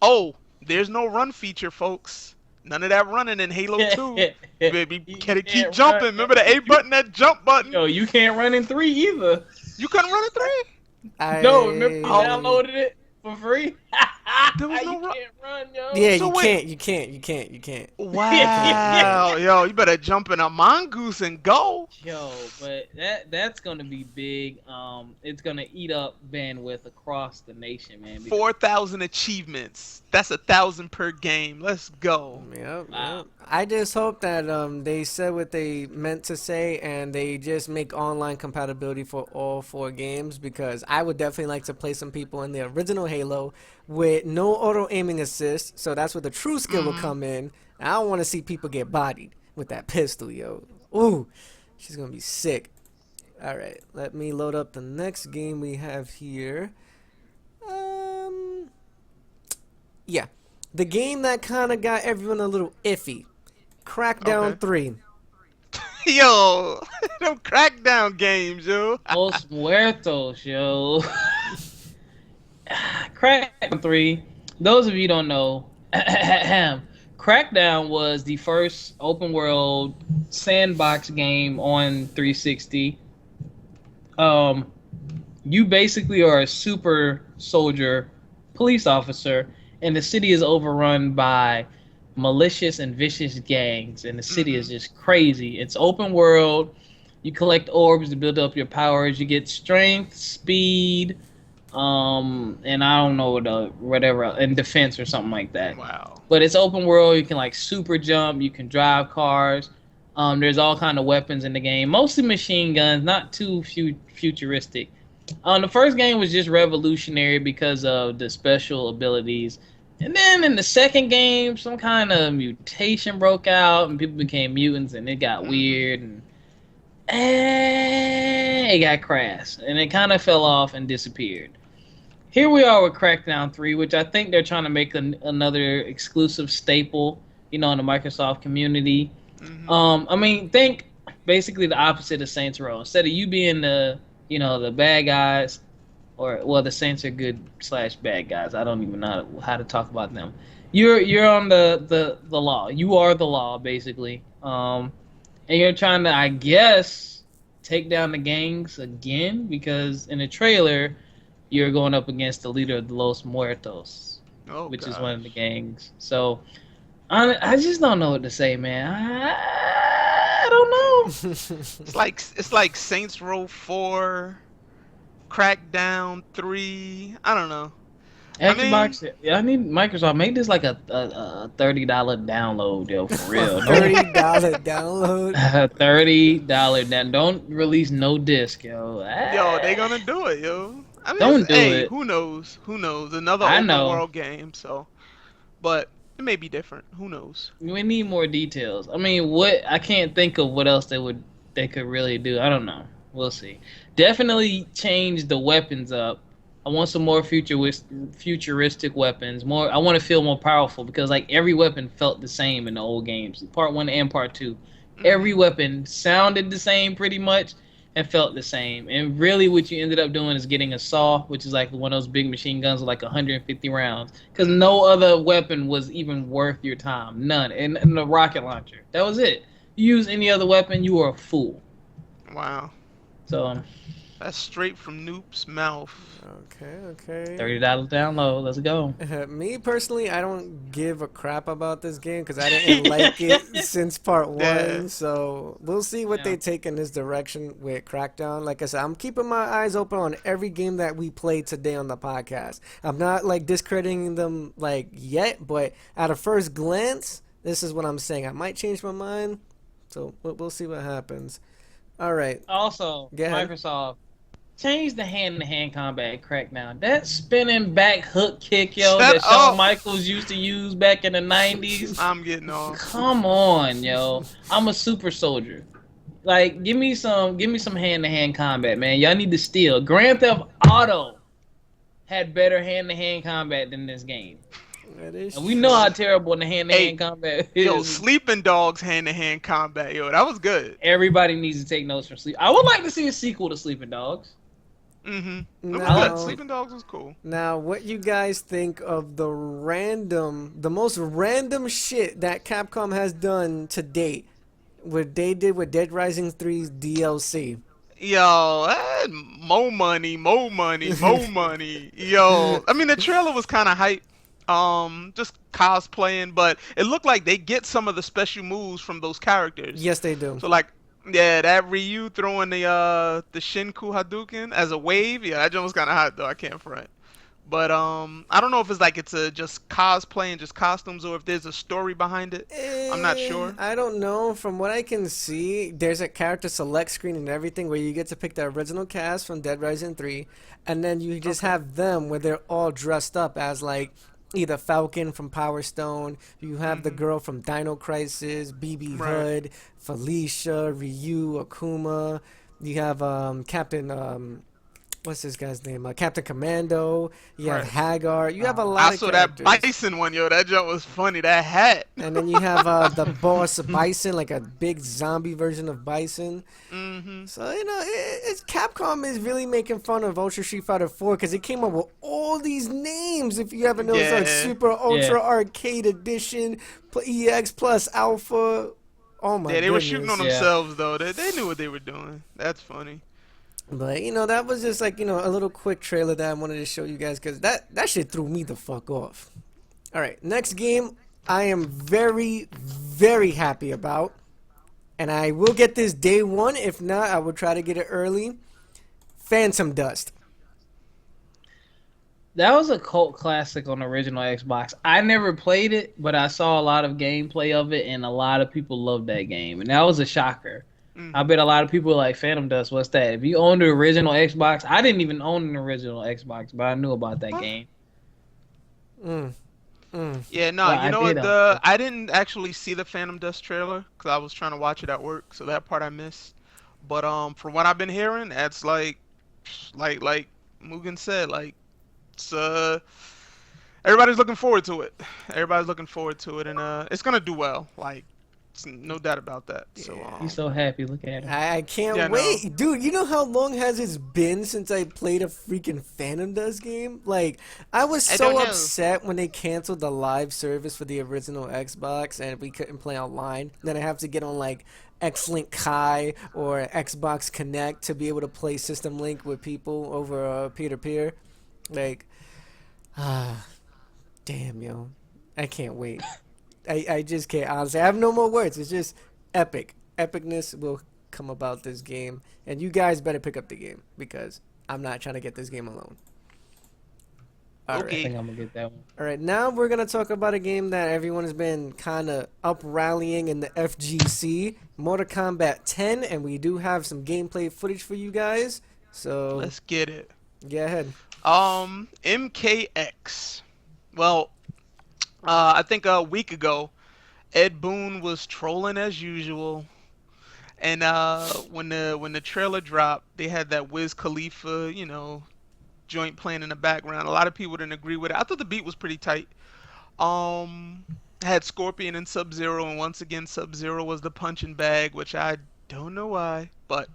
[SPEAKER 1] Oh, there's no run feature, folks. None of that running in Halo 2. Baby,
[SPEAKER 3] you
[SPEAKER 1] gotta keep
[SPEAKER 3] can't run.
[SPEAKER 1] jumping. Remember the A button, that jump button?
[SPEAKER 3] Yo, you can't run in three either.
[SPEAKER 1] You couldn't run in 3?
[SPEAKER 3] No, remember we
[SPEAKER 1] Oh,
[SPEAKER 2] I
[SPEAKER 3] downloaded it for free.
[SPEAKER 1] There was no
[SPEAKER 3] You
[SPEAKER 1] run.
[SPEAKER 3] can't run,
[SPEAKER 2] Yeah,
[SPEAKER 3] yo.
[SPEAKER 1] So
[SPEAKER 2] you
[SPEAKER 1] wait.
[SPEAKER 2] can't, you can't, you can't, you can't, you can't, you can't.
[SPEAKER 1] Wow, yo, you better jump in a mongoose and go.
[SPEAKER 3] Yo, but that's gonna be big. It's gonna eat up bandwidth across the nation, man. Because
[SPEAKER 1] 4,000 achievements. That's 1,000 per game. Let's go.
[SPEAKER 2] Yep,
[SPEAKER 3] wow,
[SPEAKER 2] yep. I just hope that they said what they meant to say and they just make online compatibility for all four games because I would definitely like to play some people in the original Halo with no auto aiming assist, so that's where the true skill will
[SPEAKER 1] Hmm.
[SPEAKER 2] come in. I don't want to see people get bodied with that pistol, yo. Ooh, she's gonna be sick. All right, let me load up the next game we have here. Um, yeah, the game that kind of got everyone a little iffy.
[SPEAKER 1] Okay.
[SPEAKER 2] Crackdown 3.
[SPEAKER 1] Yo, them crackdown games, yo.
[SPEAKER 3] Los Muertos, yo. Crackdown 3. Those of you who don't know, Crackdown was the first open world sandbox game on 360. Um, you basically are a super soldier police officer, and the city is overrun by malicious and vicious gangs, and the city is
[SPEAKER 1] Hmm.
[SPEAKER 3] just crazy. It's open world. You collect orbs to build up your powers. You get strength, speed, and I don't know whatever, and defense or something like that.
[SPEAKER 1] Wow.
[SPEAKER 3] But it's open world. You can like super jump. You can drive cars. There's all kind of weapons in the game, mostly machine guns, not too futuristic. The first game was just revolutionary because of the special abilities. And then in the second game, some kind of mutation broke out and people became mutants and it got
[SPEAKER 1] Hmm.
[SPEAKER 3] weird and it got crass and it kind of fell off and disappeared. Here we are with Crackdown 3, which I think they're trying to make another exclusive staple, in the Microsoft community.
[SPEAKER 1] Hmm.
[SPEAKER 3] I mean, think basically the opposite of Saints Row. Instead of you being the bad guys, or well, the Saints are good slash bad guys. I don't even know how to talk about them. You're on the law. You are the law basically. And you're trying to, I guess, take down the gangs again because in the trailer you're going up against the leader of the Los Muertos,
[SPEAKER 1] Oh
[SPEAKER 3] which is one of the
[SPEAKER 1] gosh.
[SPEAKER 3] gangs. So I just don't know what to say, man. I don't know.
[SPEAKER 1] It's like Saints Row 4, Crackdown 3. I don't know. I mean,
[SPEAKER 3] Xbox, yeah, I need Microsoft make this like a $30 download, yo, for
[SPEAKER 2] A
[SPEAKER 3] real. Don't
[SPEAKER 2] $30 download.
[SPEAKER 3] $30 down. Don't release no disc, yo.
[SPEAKER 1] yo, they gonna do it, yo. I mean,
[SPEAKER 3] Don't do
[SPEAKER 1] hey,
[SPEAKER 3] it.
[SPEAKER 1] who knows? Who knows? Another
[SPEAKER 3] I
[SPEAKER 1] open
[SPEAKER 3] know.
[SPEAKER 1] world game, so but it may be different. Who knows?
[SPEAKER 3] We need more details. I mean, what I can't think of what else they could really do. I don't know. We'll see. Definitely change the weapons up. I want some more futuristic weapons. More. I want to feel more powerful because like every weapon felt the same in the old games, part one and part two. Every
[SPEAKER 1] Hmm.
[SPEAKER 3] weapon sounded the same pretty much and felt the same. And really, what you ended up doing is getting a saw, which is like one of those big machine guns with like 150 rounds because
[SPEAKER 1] Hmm.
[SPEAKER 3] no other weapon was even worth your time. None. And the rocket launcher. That was it. You use any other weapon, you are a fool.
[SPEAKER 1] Wow.
[SPEAKER 3] So
[SPEAKER 1] That's straight from Noop's mouth.
[SPEAKER 2] Okay, okay.
[SPEAKER 3] $30 download. Let's go.
[SPEAKER 2] Me personally, I don't give a crap about this game because I didn't like it since part
[SPEAKER 1] Yeah.
[SPEAKER 2] one. So we'll see what
[SPEAKER 3] Yeah.
[SPEAKER 2] they take in this direction with Crackdown. Like I said, I'm keeping my eyes open on every game that we played today on the podcast. I'm not like discrediting them like yet, but at a first glance, this is what I'm saying. I might change my mind, so we'll see what happens. All right,
[SPEAKER 3] Also,
[SPEAKER 2] go ahead.
[SPEAKER 3] Microsoft change the hand-to-hand combat crackdown. That spinning back hook kick, yo,
[SPEAKER 1] Shut
[SPEAKER 3] that Shawn
[SPEAKER 1] up.
[SPEAKER 3] Michaels used to use back in the '90s.
[SPEAKER 1] I'm getting off.
[SPEAKER 3] Come on, yo. I'm a super soldier. Like, give me some hand-to-hand combat, man. Y'all need to steal. Grand Theft Auto had better hand-to-hand combat than this game,
[SPEAKER 2] That is
[SPEAKER 3] and we know
[SPEAKER 2] true.
[SPEAKER 3] how terrible the
[SPEAKER 1] Hey,
[SPEAKER 3] hand-to-hand combat
[SPEAKER 1] yo,
[SPEAKER 3] is.
[SPEAKER 1] Sleeping Dogs hand to hand combat, yo, that was good.
[SPEAKER 3] Everybody needs to take notes from Sleep. I would like to see a sequel to Sleeping Dogs.
[SPEAKER 1] Hmm. It was
[SPEAKER 3] I like
[SPEAKER 1] good.
[SPEAKER 2] Now,
[SPEAKER 1] Sleeping Dogs was cool.
[SPEAKER 2] Now, what you guys think of the most random shit that Capcom has done to date? What they did with Dead Rising 3's DLC.
[SPEAKER 1] Yo, more money, more money, more money. Yo, I mean the trailer was kind of hype. Just cosplaying, but it looked like they get some of the special moves from those characters.
[SPEAKER 2] Yes, they do.
[SPEAKER 1] So like, yeah, that Ryu throwing the Shinku Hadouken as a wave. Yeah, that joke was kind of hot though. I can't front. But I don't know if it's like it's a just cosplay and just costumes, or if there's a story behind it. I'm not sure.
[SPEAKER 2] I don't know. From what I can see, there's a character select screen and everything where you get to pick the original cast from Dead Rising 3, and then you just
[SPEAKER 1] Okay.
[SPEAKER 2] have them where they're all dressed up as like either Falcon from Power Stone, you have the
[SPEAKER 1] Mhm.
[SPEAKER 2] girl from Dino Crisis, BB
[SPEAKER 1] Right.
[SPEAKER 2] Hood, Felicia, Ryu, Akuma. You have Captain what's this guy's name? Captain Commando. You have
[SPEAKER 1] Right.
[SPEAKER 2] Hagar. You have a
[SPEAKER 1] I
[SPEAKER 2] lot of
[SPEAKER 1] saw that
[SPEAKER 2] characters.
[SPEAKER 1] Bison one, yo. That joke was funny. That hat.
[SPEAKER 2] And then you have the boss Bison, like a big zombie version of Bison.
[SPEAKER 1] Mhm.
[SPEAKER 2] So it's Capcom is really making fun of Ultra Street Fighter 4 because it came up with all these names. If you haven't noticed, like
[SPEAKER 1] Yeah.
[SPEAKER 2] Super
[SPEAKER 3] Yeah.
[SPEAKER 2] Ultra Arcade Edition, EX Plus Alpha. Oh my
[SPEAKER 1] Yeah, they were shooting on
[SPEAKER 2] goodness!
[SPEAKER 3] Yeah.
[SPEAKER 1] themselves though. They knew what they were doing. That's funny.
[SPEAKER 2] But that was just like a little quick trailer that I wanted to show you guys because that shit threw me the fuck off. All right, next game I am very very happy about. And I will get this day one. If not, I will try to get it early. Phantom Dust.
[SPEAKER 3] That was a cult classic on the original Xbox. I never played it, but I saw a lot of gameplay of it, and a lot of people loved that game, and that was a shocker. I
[SPEAKER 1] Mhm.
[SPEAKER 3] bet a lot of people were like Phantom Dust. What's that? If you own the original Xbox, I didn't even own an original Xbox, but I knew about that
[SPEAKER 1] What?
[SPEAKER 3] game.
[SPEAKER 2] Mm, mm.
[SPEAKER 1] Yeah, no.
[SPEAKER 3] Well,
[SPEAKER 1] You
[SPEAKER 3] I
[SPEAKER 1] know
[SPEAKER 3] did
[SPEAKER 1] what?
[SPEAKER 3] own
[SPEAKER 1] The
[SPEAKER 3] it.
[SPEAKER 1] I didn't actually see the Phantom Dust trailer because I was trying to watch it at work, so that part I missed. But from what I've been hearing, that's like Mugen said, like it's everybody's looking forward to it. Everybody's looking forward to it, and it's gonna do well. Like, it's no doubt about that. So
[SPEAKER 2] Yeah.
[SPEAKER 3] He's so happy. Look at him.
[SPEAKER 2] I can't
[SPEAKER 1] yeah, no.
[SPEAKER 2] wait. Dude, you know how long has it been since I played a freaking Phantom Dust game? Like, I was
[SPEAKER 1] I don't
[SPEAKER 2] so
[SPEAKER 1] know.
[SPEAKER 2] upset when they canceled the live service for the original Xbox and we couldn't play online. Then I have to get on, like, X-Link Kai or Xbox Connect to be able to play System Link with people over peer-to-peer. Like, ah, damn, yo. I can't wait. I just can't, honestly. I have no more words. It's just epic. Epicness will come about this game. And you guys better pick up the game because I'm not trying to get this game alone. All
[SPEAKER 3] I
[SPEAKER 2] right.
[SPEAKER 1] Okay.
[SPEAKER 3] think I'm gonna get that one.
[SPEAKER 2] All right. Now we're going to talk about a game that everyone has been kind of up rallying in the FGC, Mortal Kombat 10. And we do have some gameplay footage for you guys. So,
[SPEAKER 1] Let's get it.
[SPEAKER 2] go ahead.
[SPEAKER 1] MKX. Well, I think a week ago, Ed Boon was trolling as usual, and when the trailer dropped, they had that Wiz Khalifa, joint playing in the background. A lot of people didn't agree with it. I thought the beat was pretty tight. Um, had Scorpion and Sub Zero, and once again, Sub Zero was the punching bag, which I don't know why, but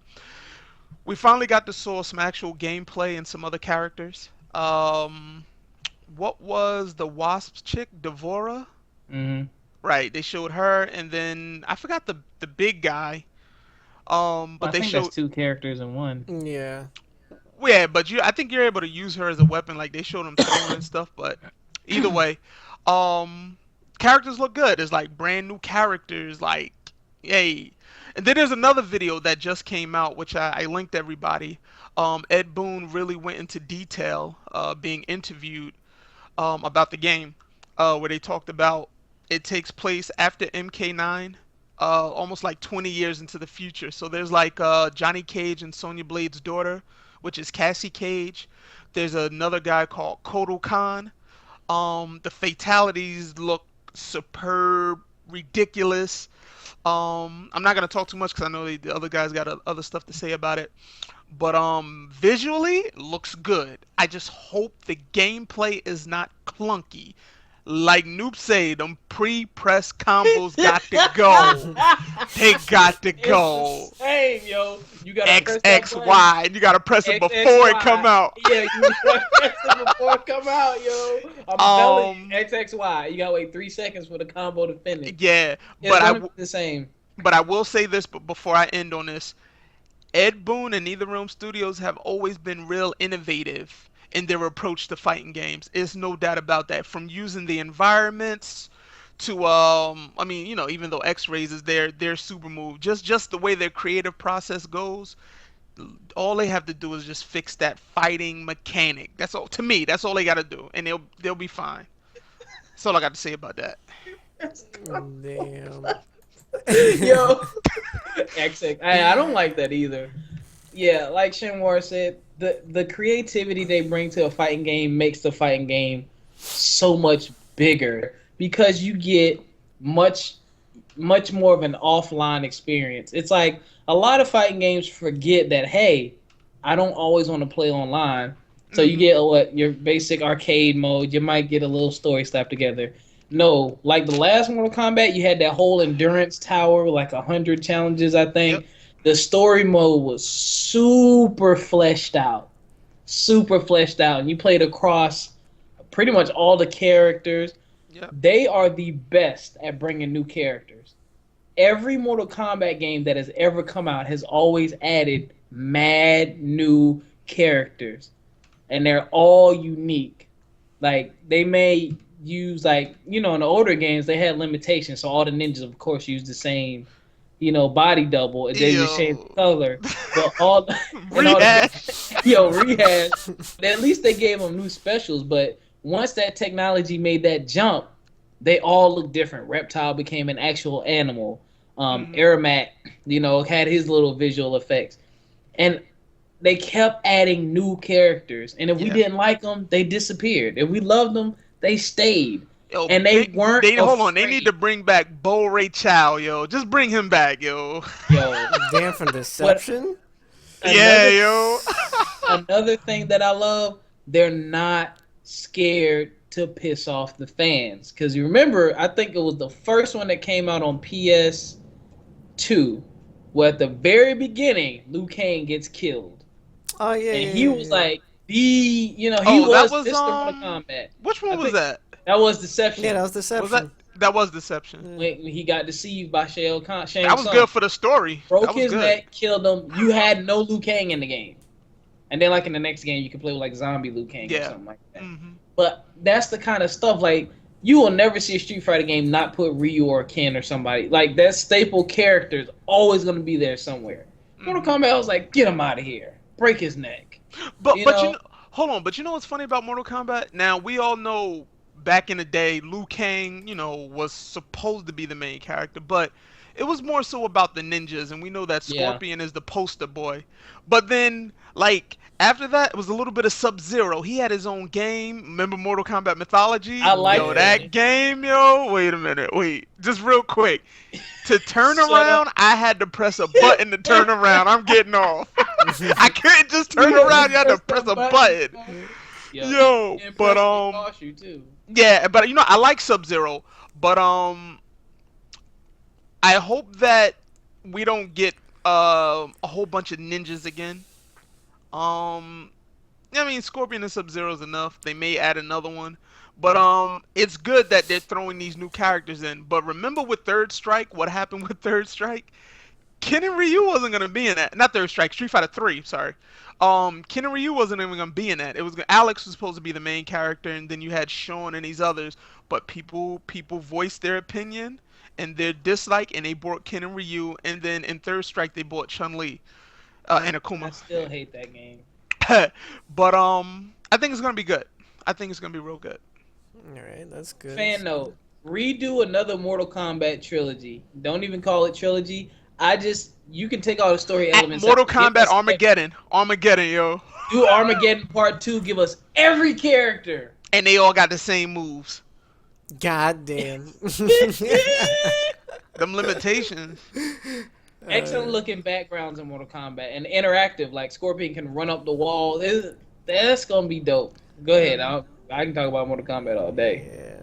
[SPEAKER 1] we finally got to saw some actual gameplay and some other characters. What was the Wasp chick, Devora?
[SPEAKER 3] Hmm.
[SPEAKER 1] Right, they showed her, and then I forgot the big guy. But
[SPEAKER 3] I
[SPEAKER 1] they
[SPEAKER 3] think that's
[SPEAKER 1] showed,
[SPEAKER 3] two characters in one.
[SPEAKER 2] Yeah.
[SPEAKER 1] yeah, but I think you're able to use her as a weapon. Like they showed him Thor and stuff. But either way, um, characters look good. It's like brand new characters. Like, yay! And then there's another video that just came out, which I linked everybody. Ed Boon really went into detail, being interviewed about the game, where they talked about it takes place after MK9, almost like 20 years into the future. So there's like Johnny Cage and Sonya Blade's daughter, which is Cassie Cage. There's another guy called Kotal Khan. The fatalities look superb, ridiculous. I'm not gonna talk too much because I know the other guys got other stuff to say about it. But visually it looks good. I just hope the gameplay is not clunky. Like Noob say, them pre-press combos got to go. They got to
[SPEAKER 3] It's
[SPEAKER 1] go.
[SPEAKER 3] the same, yo. You gotta
[SPEAKER 1] X
[SPEAKER 3] press that
[SPEAKER 1] X
[SPEAKER 3] button.
[SPEAKER 1] Y, and you gotta press it
[SPEAKER 3] X X
[SPEAKER 1] before it come
[SPEAKER 3] Y.
[SPEAKER 1] out.
[SPEAKER 3] Yeah, you gotta press it before it come out, yo. I'm telling you,
[SPEAKER 1] Um,
[SPEAKER 3] XXY. You gotta wait 3 seconds for the combo to finish.
[SPEAKER 1] yeah,
[SPEAKER 3] It's
[SPEAKER 1] but
[SPEAKER 3] gonna be the same.
[SPEAKER 1] I will say this, but before I end on this, Ed Boon and NetherRealm Studios have always been real innovative in their approach to fighting games. There's no doubt about that. From using the environments to I mean, even though X-Rays is their super move, just the way their creative process goes, all they have to do is just fix that fighting mechanic. That's all. To me, that's all they got to do, and they'll be fine. That's all I got to say about that.
[SPEAKER 2] Damn.
[SPEAKER 3] Yo, XX. I don't like that either. Yeah, like Shinwar said, the creativity they bring to a fighting game makes the fighting game so much bigger because you get much much more of an offline experience. It's like a lot of fighting games forget that hey, I don't always want to play online. So you
[SPEAKER 1] Hmm.
[SPEAKER 3] get what your basic arcade mode, you might get a little story slapped together. No, like the last Mortal Kombat, you had that whole endurance tower, like 100 challenges, I
[SPEAKER 1] Yep.
[SPEAKER 3] think. The story mode was super fleshed out, and you played across pretty much all the characters.
[SPEAKER 1] Yep.
[SPEAKER 3] They are the best at bringing new characters. Every Mortal Kombat game that has ever come out has always added mad new characters, and they're all unique. Like they may use in the older games they had limitations, so all the ninjas of course use the same body double, and they just change the
[SPEAKER 1] Yo.
[SPEAKER 3] color. But all and all the
[SPEAKER 1] Rehash.
[SPEAKER 3] rehash. At least they gave them new specials. But once that technology made that jump, they all look different. Reptile became an actual animal.
[SPEAKER 1] Hmm.
[SPEAKER 3] Aramat, had his little visual effects, and they kept adding new characters. And if we
[SPEAKER 1] Yeah.
[SPEAKER 3] didn't like them, they disappeared. If we loved them, they stayed,
[SPEAKER 1] Yo,
[SPEAKER 3] and they weren't
[SPEAKER 1] they hold on. They need to
[SPEAKER 3] afraid.
[SPEAKER 1] bring back Bo Ray Chow, yo. Just bring him back, yo.
[SPEAKER 3] Yo,
[SPEAKER 2] Damn, from
[SPEAKER 3] what
[SPEAKER 2] Deception?
[SPEAKER 1] Yeah,
[SPEAKER 3] another
[SPEAKER 1] yo.
[SPEAKER 3] another thing that I love, they're not scared to piss off the fans. Because you remember, I think it was the first one that came out on PS2, where at the very beginning, Liu Kang gets killed.
[SPEAKER 2] Oh yeah,
[SPEAKER 3] And
[SPEAKER 2] yeah,
[SPEAKER 3] he
[SPEAKER 2] yeah,
[SPEAKER 3] was
[SPEAKER 2] yeah.
[SPEAKER 3] like, he
[SPEAKER 1] Oh, that
[SPEAKER 3] was
[SPEAKER 1] was
[SPEAKER 3] Mr. Mortal Kombat.
[SPEAKER 1] which
[SPEAKER 3] I
[SPEAKER 1] one was
[SPEAKER 3] think
[SPEAKER 1] that?
[SPEAKER 3] that was
[SPEAKER 2] Yeah, that
[SPEAKER 3] Deception.
[SPEAKER 2] was
[SPEAKER 1] Was that
[SPEAKER 2] Deception.
[SPEAKER 1] that was Deception?
[SPEAKER 2] Yeah.
[SPEAKER 3] When he got deceived by
[SPEAKER 1] That
[SPEAKER 3] Shang
[SPEAKER 1] was
[SPEAKER 3] Tsung.
[SPEAKER 1] good for the story. That
[SPEAKER 3] Broke
[SPEAKER 1] was
[SPEAKER 3] his
[SPEAKER 1] good.
[SPEAKER 3] neck, killed him. You had no Liu Kang in the game. And then like in the next game, you can play with like zombie Liu Kang or
[SPEAKER 1] Yeah.
[SPEAKER 3] something like that.
[SPEAKER 1] Hmm.
[SPEAKER 3] But that's the kind of stuff like you will never see a Street Fighter game not put Ryu or Ken or somebody like that staple character is always going to be there somewhere. Mortal
[SPEAKER 1] Hmm.
[SPEAKER 3] Kombat I was like, get him out of here, break his neck.
[SPEAKER 1] But
[SPEAKER 3] You
[SPEAKER 1] but
[SPEAKER 3] know,
[SPEAKER 1] hold on. But you know what's funny about Mortal Kombat? Now we all know back in the day, Liu Kang, was supposed to be the main character, but it was more so about the ninjas, and we know that
[SPEAKER 3] yeah,
[SPEAKER 1] Scorpion is the poster boy. But then, like after that, it was a little bit of Sub Zero. He had his own game. Remember Mortal Kombat
[SPEAKER 3] I
[SPEAKER 1] Mythology?
[SPEAKER 3] like
[SPEAKER 1] Yo,
[SPEAKER 3] that
[SPEAKER 2] Yeah.
[SPEAKER 1] that
[SPEAKER 3] game.
[SPEAKER 1] game, yo. Wait a minute. Wait, just real quick. To turn
[SPEAKER 3] Shut up.
[SPEAKER 1] around, I had to press a button to turn around. I'm getting off. I couldn't just turn
[SPEAKER 3] You
[SPEAKER 1] around.
[SPEAKER 3] had
[SPEAKER 1] You
[SPEAKER 3] to
[SPEAKER 1] had to
[SPEAKER 3] press the
[SPEAKER 1] press a
[SPEAKER 3] button.
[SPEAKER 1] button.
[SPEAKER 3] Yo, you
[SPEAKER 1] Yo,
[SPEAKER 3] didn't
[SPEAKER 1] but
[SPEAKER 3] press it, it cost you too.
[SPEAKER 1] yeah, but I like Sub Zero, but I hope that we don't get a whole bunch of ninjas again. Um, I mean, Scorpion and Sub Zero is enough. They may add another one, but it's good that they're throwing these new characters in. But remember with Third Strike, what happened with Third Strike? Ken and Ryu wasn't gonna be in that. Not Third Strike, Street Fighter 3. Sorry. Ken and Ryu wasn't even gonna be in that. It was Alex was supposed to be the main character, and then you had Sean and these others. But people voiced their opinion and their dislike, and they brought Ken and Ryu. And then in Third Strike, they brought Chun Li and
[SPEAKER 3] I
[SPEAKER 1] Akuma.
[SPEAKER 3] still hate that game.
[SPEAKER 1] But I think it's gonna be good. I think it's gonna be real good.
[SPEAKER 2] All right, that's good.
[SPEAKER 3] Fan
[SPEAKER 2] That's
[SPEAKER 3] note:
[SPEAKER 2] good.
[SPEAKER 3] redo another Mortal Kombat trilogy. Don't even call it trilogy. I just you can take all the story
[SPEAKER 1] At
[SPEAKER 3] elements
[SPEAKER 1] Mortal
[SPEAKER 3] out. Give
[SPEAKER 1] Kombat
[SPEAKER 3] us
[SPEAKER 1] Armageddon, Armageddon, yo,
[SPEAKER 3] do Armageddon Part Two. Give us every character.
[SPEAKER 1] and they all got the same moves.
[SPEAKER 2] God damn.
[SPEAKER 1] Them limitations.
[SPEAKER 3] Excellent looking backgrounds in Mortal Kombat and interactive. Like Scorpion can run up the wall. That's gonna be dope. Go ahead.
[SPEAKER 1] Hmm.
[SPEAKER 3] I can talk about Mortal Kombat all day.
[SPEAKER 2] Yeah.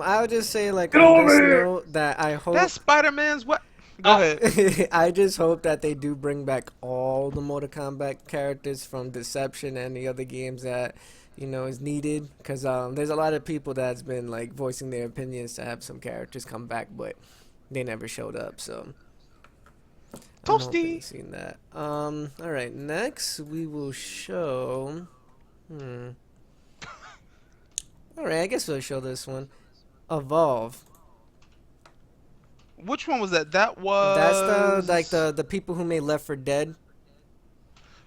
[SPEAKER 2] I would just say like
[SPEAKER 3] Get
[SPEAKER 2] on
[SPEAKER 3] over
[SPEAKER 2] this
[SPEAKER 3] here.
[SPEAKER 2] note that I
[SPEAKER 1] That's
[SPEAKER 2] hope
[SPEAKER 1] Spider Man's what? Go
[SPEAKER 3] Uh,
[SPEAKER 1] ahead.
[SPEAKER 2] I just hope that they do bring back all the Mortal Kombat characters from Deception and the other games that is needed because there's a lot of people that's been like voicing their opinions to have some characters come back, but they never showed up. So I'm hoping
[SPEAKER 1] Toasty.
[SPEAKER 2] you've seen that. All right. Next, we will show. Hmm. All right. I guess we'll show this one. Evolve.
[SPEAKER 1] Which one was that? That
[SPEAKER 2] That's the like
[SPEAKER 1] was.
[SPEAKER 2] the people who made Left 4 Dead.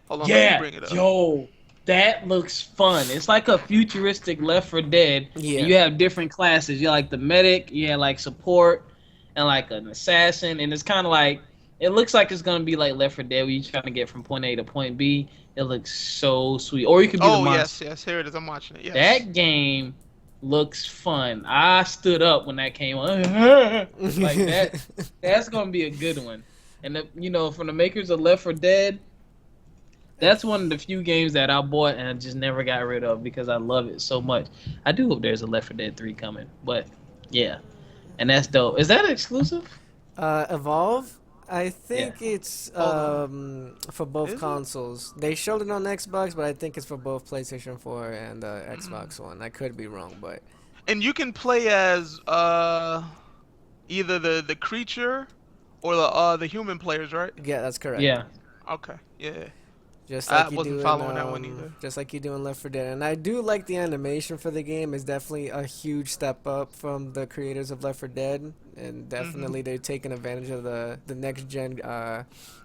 [SPEAKER 1] Hold on, let me
[SPEAKER 3] Yeah,
[SPEAKER 1] bring it up.
[SPEAKER 3] yo, that looks fun. It's like a futuristic Left 4 Dead, and
[SPEAKER 2] Yeah.
[SPEAKER 3] you have different classes. You like the medic, you have like support, and like an assassin, and it's kind of like it looks like it's gonna be like Left 4 Dead, where you're trying to get from point A to point B. It looks so sweet. Or you could be the
[SPEAKER 1] Oh yes,
[SPEAKER 3] monster.
[SPEAKER 1] yes. Here it is. I'm watching it. Yes.
[SPEAKER 3] That game looks fun. I stood up when that came on. Like that. That's gonna be a good one. And from the makers of Left 4 Dead, that's one of the few games that I bought and I just never got rid of because I love it so much. I do hope there's a Left 4 Dead 3 coming, but yeah, and that's dope. Is that exclusive?
[SPEAKER 2] Evolve. I
[SPEAKER 3] Yeah.
[SPEAKER 2] think it's
[SPEAKER 1] Hold on.
[SPEAKER 2] for both
[SPEAKER 1] Is it?
[SPEAKER 2] consoles. They showed it on Xbox, but I think it's for both PlayStation 4 and
[SPEAKER 1] Mm.
[SPEAKER 2] Xbox One. I could be wrong, but
[SPEAKER 1] And you can play as either the creature or the human players, right?
[SPEAKER 2] yeah, that's correct.
[SPEAKER 3] Yeah.
[SPEAKER 1] Okay. Yeah.
[SPEAKER 2] Just like
[SPEAKER 1] I
[SPEAKER 2] you
[SPEAKER 1] wasn't
[SPEAKER 2] do in
[SPEAKER 1] following that one either.
[SPEAKER 2] Left 4 Dead, and I do like the animation for the game. It's definitely a huge step up from the creators of Left 4 Dead, and
[SPEAKER 1] Mhm.
[SPEAKER 2] definitely they're taking advantage of the next gen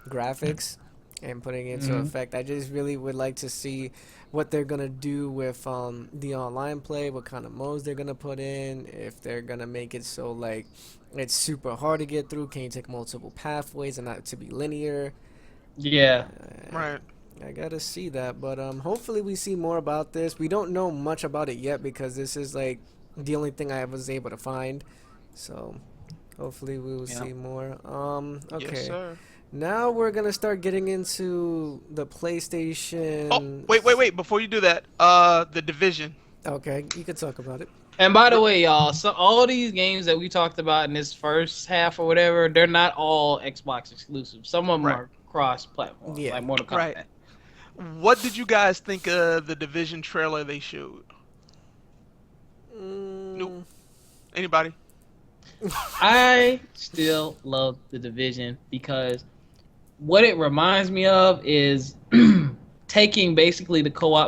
[SPEAKER 2] graphics and putting it into
[SPEAKER 3] Hmm.
[SPEAKER 2] effect. I just really would like to see what they're gonna do with the online play, what kind of modes they're gonna put in, if they're gonna make it so like it's super hard to get through. Can you take multiple pathways and not to be linear?
[SPEAKER 3] Yeah.
[SPEAKER 1] Right.
[SPEAKER 2] I gotta see that, but hopefully we see more about this. We don't know much about it yet because this is like the only thing I was able to find. So hopefully we will
[SPEAKER 3] Yeah.
[SPEAKER 2] see more.
[SPEAKER 1] Yes,
[SPEAKER 2] Okay.
[SPEAKER 1] sir.
[SPEAKER 2] Now we're gonna start getting into the
[SPEAKER 1] Oh,
[SPEAKER 2] PlayStation.
[SPEAKER 1] wait. Before you do that, the division.
[SPEAKER 2] Okay, you could talk about it.
[SPEAKER 3] And by the
[SPEAKER 1] R-
[SPEAKER 3] way, y'all, so all these games that we talked about in this first half or whatever, they're not all Xbox exclusive. Some of them
[SPEAKER 1] Right.
[SPEAKER 3] are cross-platform,
[SPEAKER 2] Yeah.
[SPEAKER 3] like Mortal
[SPEAKER 1] Right.
[SPEAKER 3] Kombat.
[SPEAKER 1] What did you guys think of the division trailer they showed? Nope.
[SPEAKER 2] Mm,
[SPEAKER 1] Anybody?
[SPEAKER 3] I still love the Division because what it reminds me of is taking basically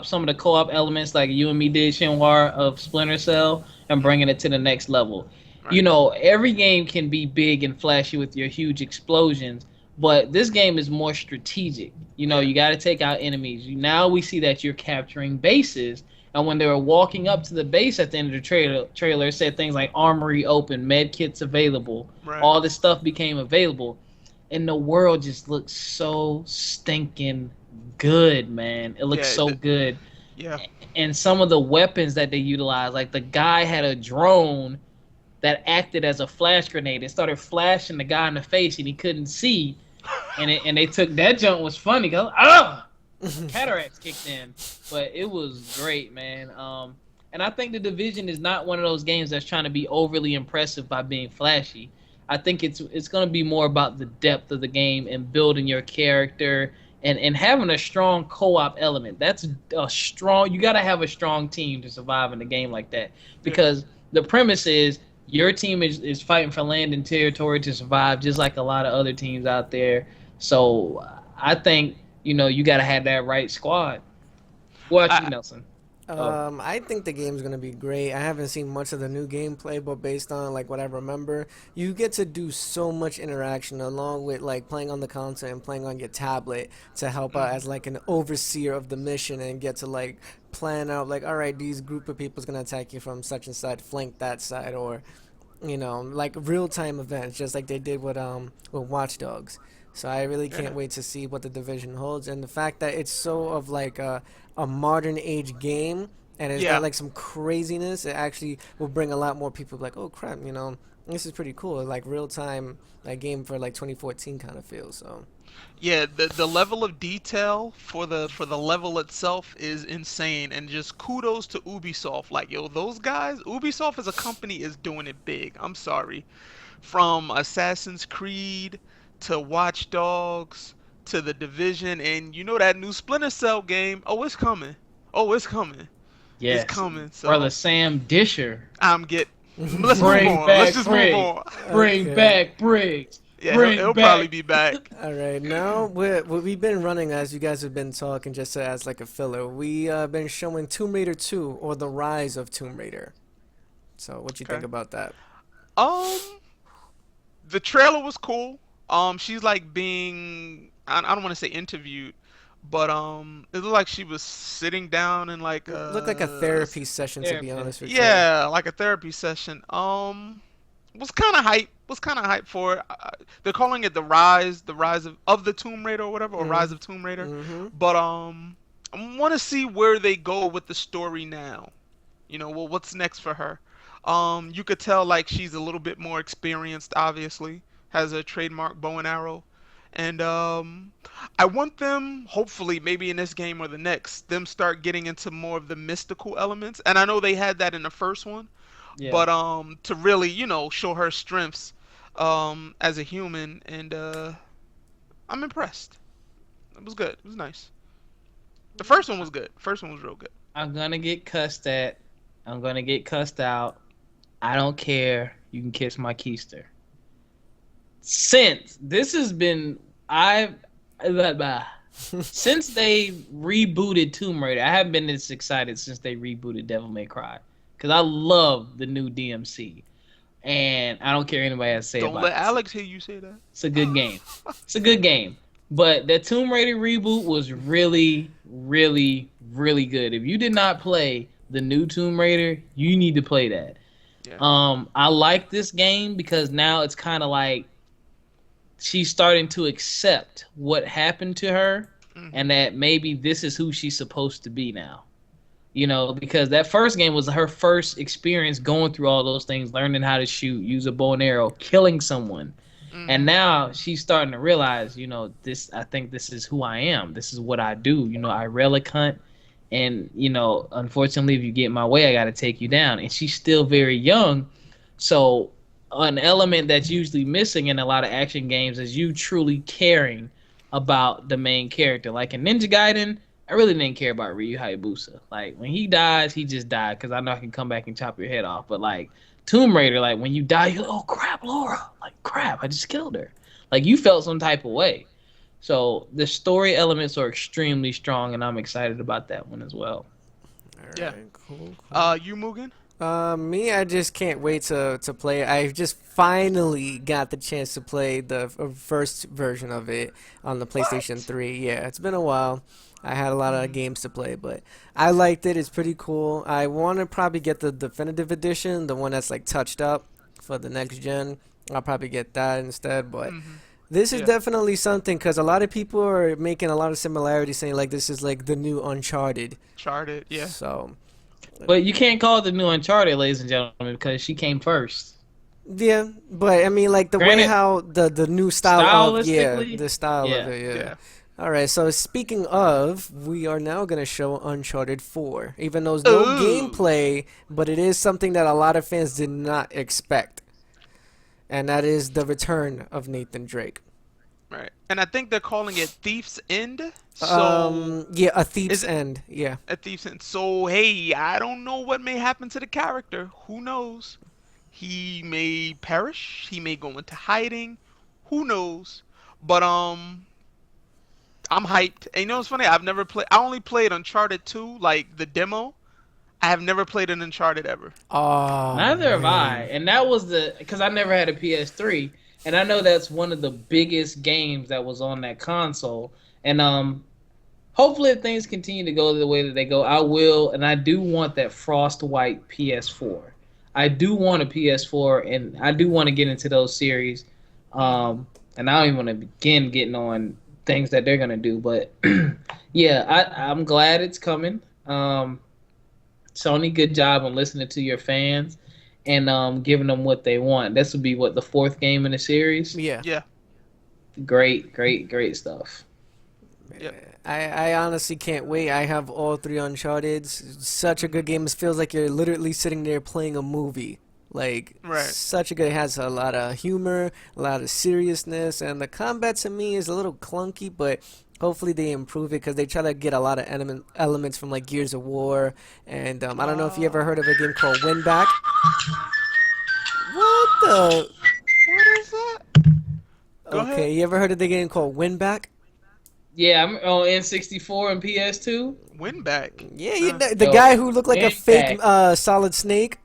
[SPEAKER 3] some of the co-op elements like you and me did, Shinwar, of Splinter Cell, and
[SPEAKER 1] Mhm.
[SPEAKER 3] bringing it to the next level.
[SPEAKER 1] Right.
[SPEAKER 3] Every game can be big and flashy with your huge explosions, but this game is more strategic.
[SPEAKER 1] Yeah.
[SPEAKER 3] You got to take out enemies. Now we see that you're capturing bases. And when they were walking up to the base at the end of the trailer, it said things like armory open, med kits available.
[SPEAKER 1] Right.
[SPEAKER 3] All this stuff became available, and the world just looks so stinking good, man. It looks
[SPEAKER 1] Yeah.
[SPEAKER 3] so good.
[SPEAKER 1] Yeah.
[SPEAKER 3] And some of the weapons that they utilize, like the guy had a drone that acted as a flash grenade. It started flashing the guy in the face, and he couldn't see. And they took that jump was funny. Cataracts kicked in, but it was great, man. And I think the Division is not one of those games that's trying to be overly impressive by being flashy. I think it's going to be more about the depth of the game and building your character and having a strong co-op element. That's a strong. You got to have a strong team to survive in a game like that
[SPEAKER 1] Yeah.
[SPEAKER 3] because the premise is your team is fighting for land and territory to survive, just like a lot of other teams out there. So I think you got to have that right squad. What you,
[SPEAKER 1] I
[SPEAKER 3] Nelson? Oh,
[SPEAKER 2] I think the game's gonna be great. I haven't seen much of the new gameplay, but based on like what I remember, you get to do so much interaction along with like playing on the console and playing on your tablet to help out
[SPEAKER 1] mhm.
[SPEAKER 2] as like an overseer of the mission and get to like plan out like, all right, these group of people's gonna attack you from such and side, flank that side, or like real time events, just like they did with Watch Dogs. So I really can't
[SPEAKER 1] Yeah.
[SPEAKER 2] wait to see what the division holds, and the fact that it's so of like a modern age game, and it's not
[SPEAKER 1] Yeah.
[SPEAKER 2] like some craziness. It actually will bring a lot more people like, oh crap, this is pretty cool. Like real time, like game for like 2014 kind of feel. So
[SPEAKER 1] Yeah, the level of detail for the level itself is insane, and just kudos to Ubisoft. Like, yo, those guys, Ubisoft as a company is doing it big. I'm sorry. From Assassin's Creed to Watch Dogs to The Division, and you know that new Splinter Cell game. Oh, it's coming. Oh, it's coming. It's
[SPEAKER 3] yes,
[SPEAKER 1] coming.
[SPEAKER 3] brother
[SPEAKER 1] So
[SPEAKER 3] Sam Disher.
[SPEAKER 1] I'm get. Let's move
[SPEAKER 3] Bring
[SPEAKER 1] on. Let's
[SPEAKER 3] back
[SPEAKER 1] just move
[SPEAKER 3] Briggs.
[SPEAKER 1] on.
[SPEAKER 3] Bring
[SPEAKER 2] okay.
[SPEAKER 3] back Briggs.
[SPEAKER 1] Yeah,
[SPEAKER 3] Bring
[SPEAKER 1] he'll probably
[SPEAKER 3] back.
[SPEAKER 1] be back.
[SPEAKER 2] All right, now we've been running as you guys have been talking, just as like a filler. We been showing Tomb Raider 2 or the Rise of Tomb Raider. So what you think
[SPEAKER 1] Okay.
[SPEAKER 2] about that?
[SPEAKER 1] Um, the trailer was cool. She's like being I don't want to say interviewed, but it looked like she was sitting down in like
[SPEAKER 2] Looked like a therapy session, to be honest
[SPEAKER 3] Therapist.
[SPEAKER 2] with you.
[SPEAKER 1] yeah, like a therapy session. Was kind of hype. Was kind of hype for it. They're calling it the rise of the Tomb Raider or whatever, or Rise
[SPEAKER 2] Mm,
[SPEAKER 1] of Tomb Raider.
[SPEAKER 2] mm-hmm.
[SPEAKER 1] But I want to see where they go with the story now. Well, what's next for her? You could tell like she's a little bit more experienced, obviously, has a trademark bow and arrow. And I want them, hopefully, maybe in this game or the next, them start getting into more of the mystical elements. And I know they had that in the first one,
[SPEAKER 3] Yeah.
[SPEAKER 1] but to really, show her strengths as a human, and I'm impressed. It was good. It was nice. The first one was good. First one was real good.
[SPEAKER 3] I'm gonna get cussed at. I'm gonna get cussed out. I don't care. You can kiss my keister. Since this has been, I've blah, blah. Since they rebooted Tomb Raider, I haven't been this excited since they rebooted Devil May Cry because I love the new DMC, and I don't care anybody has to say
[SPEAKER 1] Don't
[SPEAKER 3] about
[SPEAKER 1] let
[SPEAKER 3] it.
[SPEAKER 1] Alex hear you say that.
[SPEAKER 3] It's a good game. It's a good game. But the Tomb Raider reboot was really, really, really good. If you did not play the new Tomb Raider, you need to play that.
[SPEAKER 1] Yeah.
[SPEAKER 3] I like this game because now it's kind of like she's starting to accept what happened to her
[SPEAKER 1] Hmm.
[SPEAKER 3] and that maybe this is who she's supposed to be now. Because that first game was her first experience going through all those things, learning how to shoot, use a bow and arrow, killing someone. And
[SPEAKER 1] Hmm.
[SPEAKER 3] now she's starting to realize, this, I think this is who I am. This is what I do. I relic hunt. And, unfortunately, if you get in my way, I got to take you down. And she's still very young. So, an element that's usually missing in a lot of action games is you truly caring about the main character. Like in Ninja Gaiden, I really didn't care about Ryu Hayabusa. Like, when he dies, he just died because I know I can come back and chop your head off. But, like, Tomb Raider, like, when you die, you're like, oh, crap, Laura. Like, crap, I just killed her. Like, you felt some type of way. So the story elements are extremely strong, and I'm excited about that one as well.
[SPEAKER 2] All
[SPEAKER 1] Yeah.
[SPEAKER 2] right, cool.
[SPEAKER 1] You Mugen?
[SPEAKER 2] Me, I just can't wait to play it. I just finally got the chance to play the first version of it on the PlayStation
[SPEAKER 1] What?
[SPEAKER 2] 3. Yeah, it's been a while. I had a lot of
[SPEAKER 1] Hmm.
[SPEAKER 2] games to play, but I liked it. It's pretty cool. I want to probably get the definitive edition, the one that's like touched up for the next gen. I'll probably get that instead, but
[SPEAKER 1] Hmm.
[SPEAKER 2] this is
[SPEAKER 1] Yeah.
[SPEAKER 2] definitely something because a lot of people are making a lot of similarities, saying like this is like the new Uncharted.
[SPEAKER 1] Charted. Yeah.
[SPEAKER 2] So
[SPEAKER 3] But you can't call it the new Uncharted, ladies and gentlemen, because she came first.
[SPEAKER 2] yeah, but I mean, like the way
[SPEAKER 3] Granted,
[SPEAKER 2] how the new style of
[SPEAKER 3] stylistically,
[SPEAKER 2] the style of
[SPEAKER 3] yeah.
[SPEAKER 2] it, yeah.
[SPEAKER 1] Yeah.
[SPEAKER 2] All right, so speaking of, we are now gonna show Uncharted 4, even though there's no
[SPEAKER 1] Ooh.
[SPEAKER 2] gameplay, but it is something that a lot of fans did not expect, and that is the return of Nathan Drake.
[SPEAKER 1] Right. And I think they're calling it Thief's End. So
[SPEAKER 2] Yeah, A
[SPEAKER 1] is
[SPEAKER 2] Thief's
[SPEAKER 1] it
[SPEAKER 2] End, yeah.
[SPEAKER 1] a Thief's End? So hey, I don't know what may happen to the character. Who knows? He may perish. He may go into hiding. Who knows? But I'm hyped. And you know what's funny? I've never played. I only played Uncharted 2, like the demo. I have never played an Uncharted ever.
[SPEAKER 2] Oh
[SPEAKER 3] Neither have I.
[SPEAKER 2] man.
[SPEAKER 3] And that was because I never had a PS3, and I know that's one of the biggest games that was on that console. And hopefully, if things continue to go the way that they go, I will. And I do want that frost white PS4. I do want a PS4, and I do want to get into those series.
[SPEAKER 1] Hmm.
[SPEAKER 3] And I don't even want to begin getting on things that they're gonna do, but yeah, I'm glad it's coming. Sony, good job on listening to your fans and giving them what they want. This would be what, the fourth game in the series.
[SPEAKER 2] Yeah.
[SPEAKER 1] Yeah.
[SPEAKER 3] Great, great, great stuff.
[SPEAKER 1] Yep.
[SPEAKER 2] I honestly can't wait. I have all three Uncharted's. Such a
[SPEAKER 1] Hmm.
[SPEAKER 2] good game. It feels like you're literally sitting there playing a movie. Like,
[SPEAKER 1] Right.
[SPEAKER 2] such a good. It has a lot of humor, a lot of seriousness, and the combat to me is a little clunky, but hopefully they improve it because they try to get a lot of elements from like Gears of War. And I don't know if you ever heard of a game called Winback. What the?
[SPEAKER 1] What is that? Go ahead.
[SPEAKER 2] Okay, you ever heard of the game called Win Back?
[SPEAKER 3] Yeah, I'm on N64 and PS2.
[SPEAKER 1] Win back.
[SPEAKER 2] Yeah,
[SPEAKER 1] Nah.
[SPEAKER 2] the
[SPEAKER 3] Yo,
[SPEAKER 2] guy who looked like a
[SPEAKER 3] Win
[SPEAKER 2] fake
[SPEAKER 3] Back.
[SPEAKER 2] Solid Snake.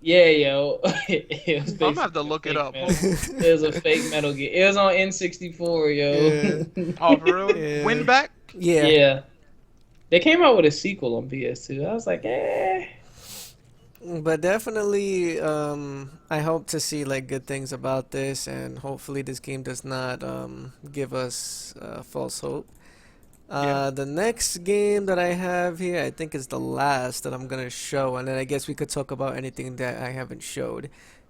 [SPEAKER 3] Yeah, yo, it was
[SPEAKER 1] I'm gonna have to
[SPEAKER 3] basically a
[SPEAKER 1] look it
[SPEAKER 3] fake
[SPEAKER 1] up.
[SPEAKER 3] Metal.
[SPEAKER 1] Hold on.
[SPEAKER 3] It was a fake Metal Gear. It was on N64,
[SPEAKER 2] Yeah,
[SPEAKER 3] yo.
[SPEAKER 1] Oh, for real?
[SPEAKER 2] yeah,
[SPEAKER 1] Win back?
[SPEAKER 2] yeah.
[SPEAKER 3] Yeah, they came out with a sequel on PS2. I was like, eh.
[SPEAKER 2] But definitely, I hope to see like good things about this, and hopefully this game does not give us false hope.
[SPEAKER 1] Yeah.
[SPEAKER 2] The next game that I have here, I think is the last that I'm gonna show, and then I guess we could talk about anything that I haven't showed.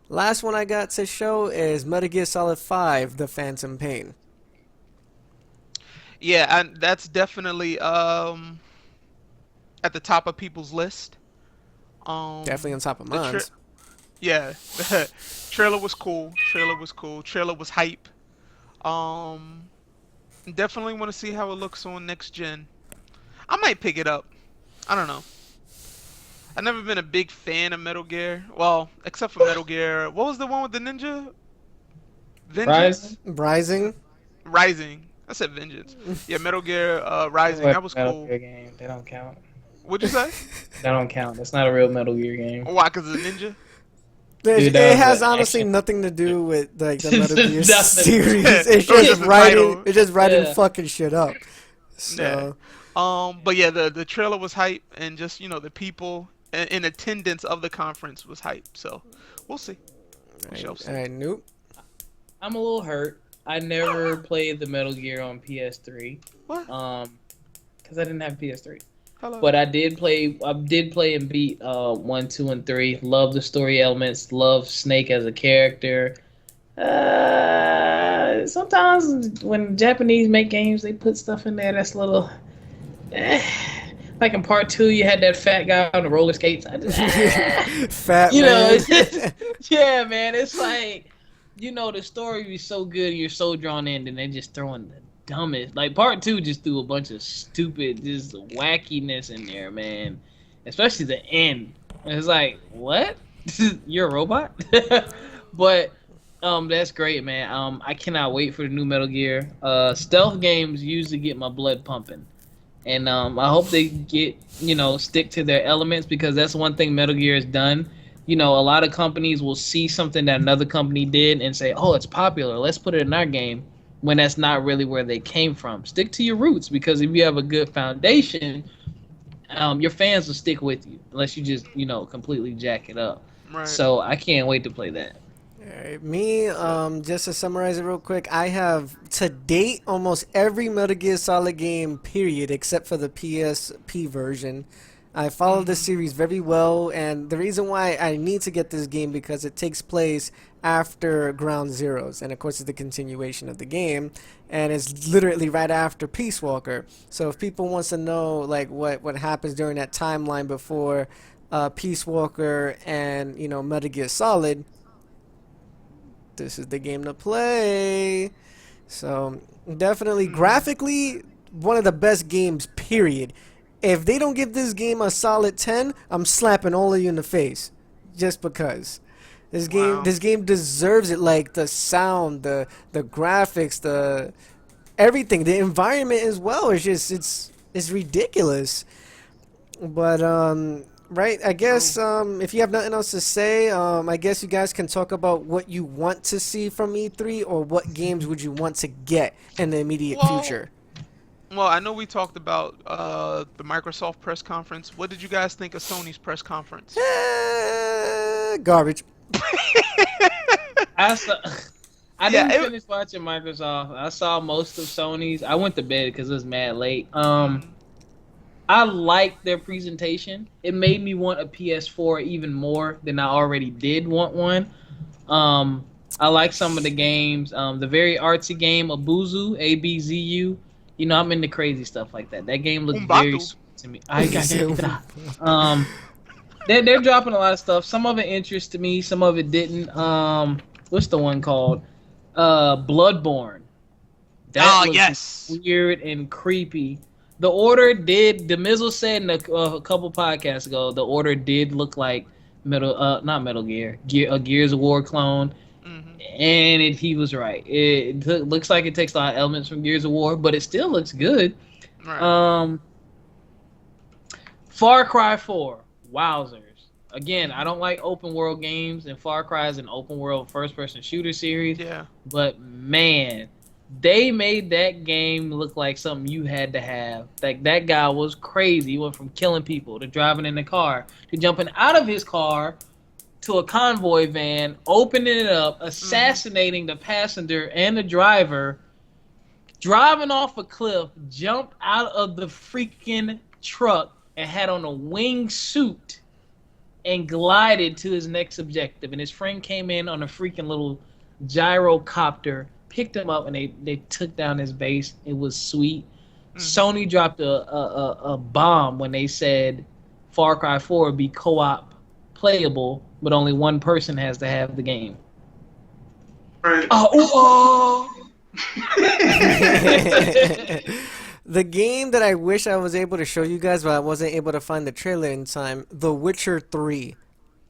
[SPEAKER 2] Last one I got to show is Metal Gear Solid 5: The Phantom Pain.
[SPEAKER 1] Yeah, and that's definitely at the top of people's list.
[SPEAKER 2] Definitely on top of
[SPEAKER 1] The
[SPEAKER 2] mine.
[SPEAKER 1] yeah, the trailer was cool. Trailer was cool. Trailer was hype. Um, Definitely want to see how it looks on next gen. I might pick it up. I don't know. I've never been a big fan of Metal Gear. Well, except for Metal Gear. What was the one with the ninja?
[SPEAKER 3] Rising.
[SPEAKER 1] Vengeance?
[SPEAKER 2] Rising.
[SPEAKER 1] Rising. I said Vengeance. Yeah, Metal Gear
[SPEAKER 3] It
[SPEAKER 1] Rising.
[SPEAKER 3] was
[SPEAKER 1] That was
[SPEAKER 3] a Metal
[SPEAKER 1] cool.
[SPEAKER 3] Gear game. They don't count.
[SPEAKER 1] What'd you say?
[SPEAKER 3] That don't count. That's not a real Metal Gear game.
[SPEAKER 1] Why? Cause of the ninja?
[SPEAKER 3] Dude,
[SPEAKER 2] It
[SPEAKER 3] that was
[SPEAKER 2] has
[SPEAKER 3] an
[SPEAKER 2] honestly
[SPEAKER 3] action.
[SPEAKER 2] nothing to do with like the Metal Gear
[SPEAKER 3] Nothing.
[SPEAKER 2] series. It's
[SPEAKER 1] It was
[SPEAKER 2] just
[SPEAKER 1] just a
[SPEAKER 2] writing.
[SPEAKER 1] title.
[SPEAKER 2] It's just writing
[SPEAKER 3] Yeah.
[SPEAKER 2] fucking shit up.
[SPEAKER 1] Yeah.
[SPEAKER 2] So
[SPEAKER 1] But yeah, the trailer was hype, and just the people in attendance of the conference was hype. So we'll see. We shall see.
[SPEAKER 2] I nope.
[SPEAKER 3] I'm a little hurt. I never played the Metal Gear on PS3.
[SPEAKER 1] What?
[SPEAKER 3] Because I didn't have PS3.
[SPEAKER 1] Hello.
[SPEAKER 3] But I did play. I did play and beat 1, 2, and 3. Love the story elements. Love Snake as a character. Sometimes when Japanese make games, they put stuff in there that's a little. Eh. Like in part 2, you had that fat guy on the roller skates.
[SPEAKER 2] Fat
[SPEAKER 3] You know,
[SPEAKER 2] man.
[SPEAKER 3] it's just, yeah, man. It's like, the story was so good, you're so drawn in, and they just throwing the dumbest. Like part 2 just threw a bunch of stupid, just wackiness in there, man. Especially the end. It's like, what? You're a robot? But that's great, man. I cannot wait for the new Metal Gear. Stealth games usually get my blood pumping. And I hope they stick to their elements, because that's one thing Metal Gear has done. A lot of companies will see something that another company did and say, oh, it's popular, let's put it in our game, when that's not really where they came from. Stick to your roots, because if you have a good foundation, your fans will stick with you, unless you just, completely jack it up.
[SPEAKER 1] Right.
[SPEAKER 3] So I can't wait to play that.
[SPEAKER 2] Alright, me, just to summarize it real quick, I have to date almost every Metal Gear Solid game, period, except for the PSP version. I followed the series very well, and the reason why I need to get this game because it takes place after Ground Zeroes, and of course it's the continuation of the game, and it's literally right after Peace Walker. So if people wants to know like what happens during that timeline before Peace Walker and Metal Gear Solid, this is the game to play. So definitely graphically one of the best games, period. If they don't give this game a solid 10, I'm slapping all of you in the face, just because
[SPEAKER 1] Wow.
[SPEAKER 2] this game deserves it. Like the sound, the graphics, the everything, the environment as well. It's ridiculous. But right, I guess if you have nothing else to say, I guess you guys can talk about what you want to see from E3, or what games would you want to get in the immediate
[SPEAKER 1] Well,
[SPEAKER 2] future.
[SPEAKER 1] well, I know we talked about the Microsoft press conference. What did you guys think of Sony's press conference?
[SPEAKER 2] Garbage.
[SPEAKER 3] I saw, I
[SPEAKER 1] Yeah,
[SPEAKER 3] didn't finish watching Microsoft. I saw most of Sony's. I went to bed because it was mad late. I liked their presentation. It made me want a PS4 even more than I already did want one. I like some of the games. The very artsy game Abuzu, ABZU. I'm into crazy stuff like that. That game looked very
[SPEAKER 1] Umbatu.
[SPEAKER 3] sweet to me. They're dropping a lot of stuff. Some of it interested me, some of it didn't. What's the one called? Bloodborne. That
[SPEAKER 1] Oh
[SPEAKER 3] was
[SPEAKER 1] yes.
[SPEAKER 3] weird and creepy. The Order did. The Mizzle said in a couple podcasts ago, the Order did look like not Metal Gear, a Gears of War clone.
[SPEAKER 1] Hmm.
[SPEAKER 3] And he was right. Looks like it takes a lot of elements from Gears of War, but it still looks good.
[SPEAKER 1] Right.
[SPEAKER 3] Um, Far Cry 4, wowzers. Again, I
[SPEAKER 1] Mhm.
[SPEAKER 3] don't like open world games, and Far Cry is an open world first person shooter series,
[SPEAKER 1] Yeah.
[SPEAKER 3] but man, they made that game look like something you had to have. Like that guy was crazy. He went from killing people to driving in the car to jumping out of his car to a convoy van, opening it up,
[SPEAKER 1] Mhm.
[SPEAKER 3] assassinating the passenger and the driver, driving off a cliff, jumped out of the freaking truck and had on a wingsuit and glided to his next objective. And his friend came in on a freaking little gyrocopter, picked him up, and they took down his base. It was sweet.
[SPEAKER 1] Mhm.
[SPEAKER 3] Sony dropped a bomb when they said Far Cry 4 would be co-op playable, but only one person has to have the game.
[SPEAKER 4] Right.
[SPEAKER 3] Oh,
[SPEAKER 2] The game that I wish I was able to show you guys, but I wasn't able to find the trailer in time, The Witcher 3.
[SPEAKER 1] Yeah.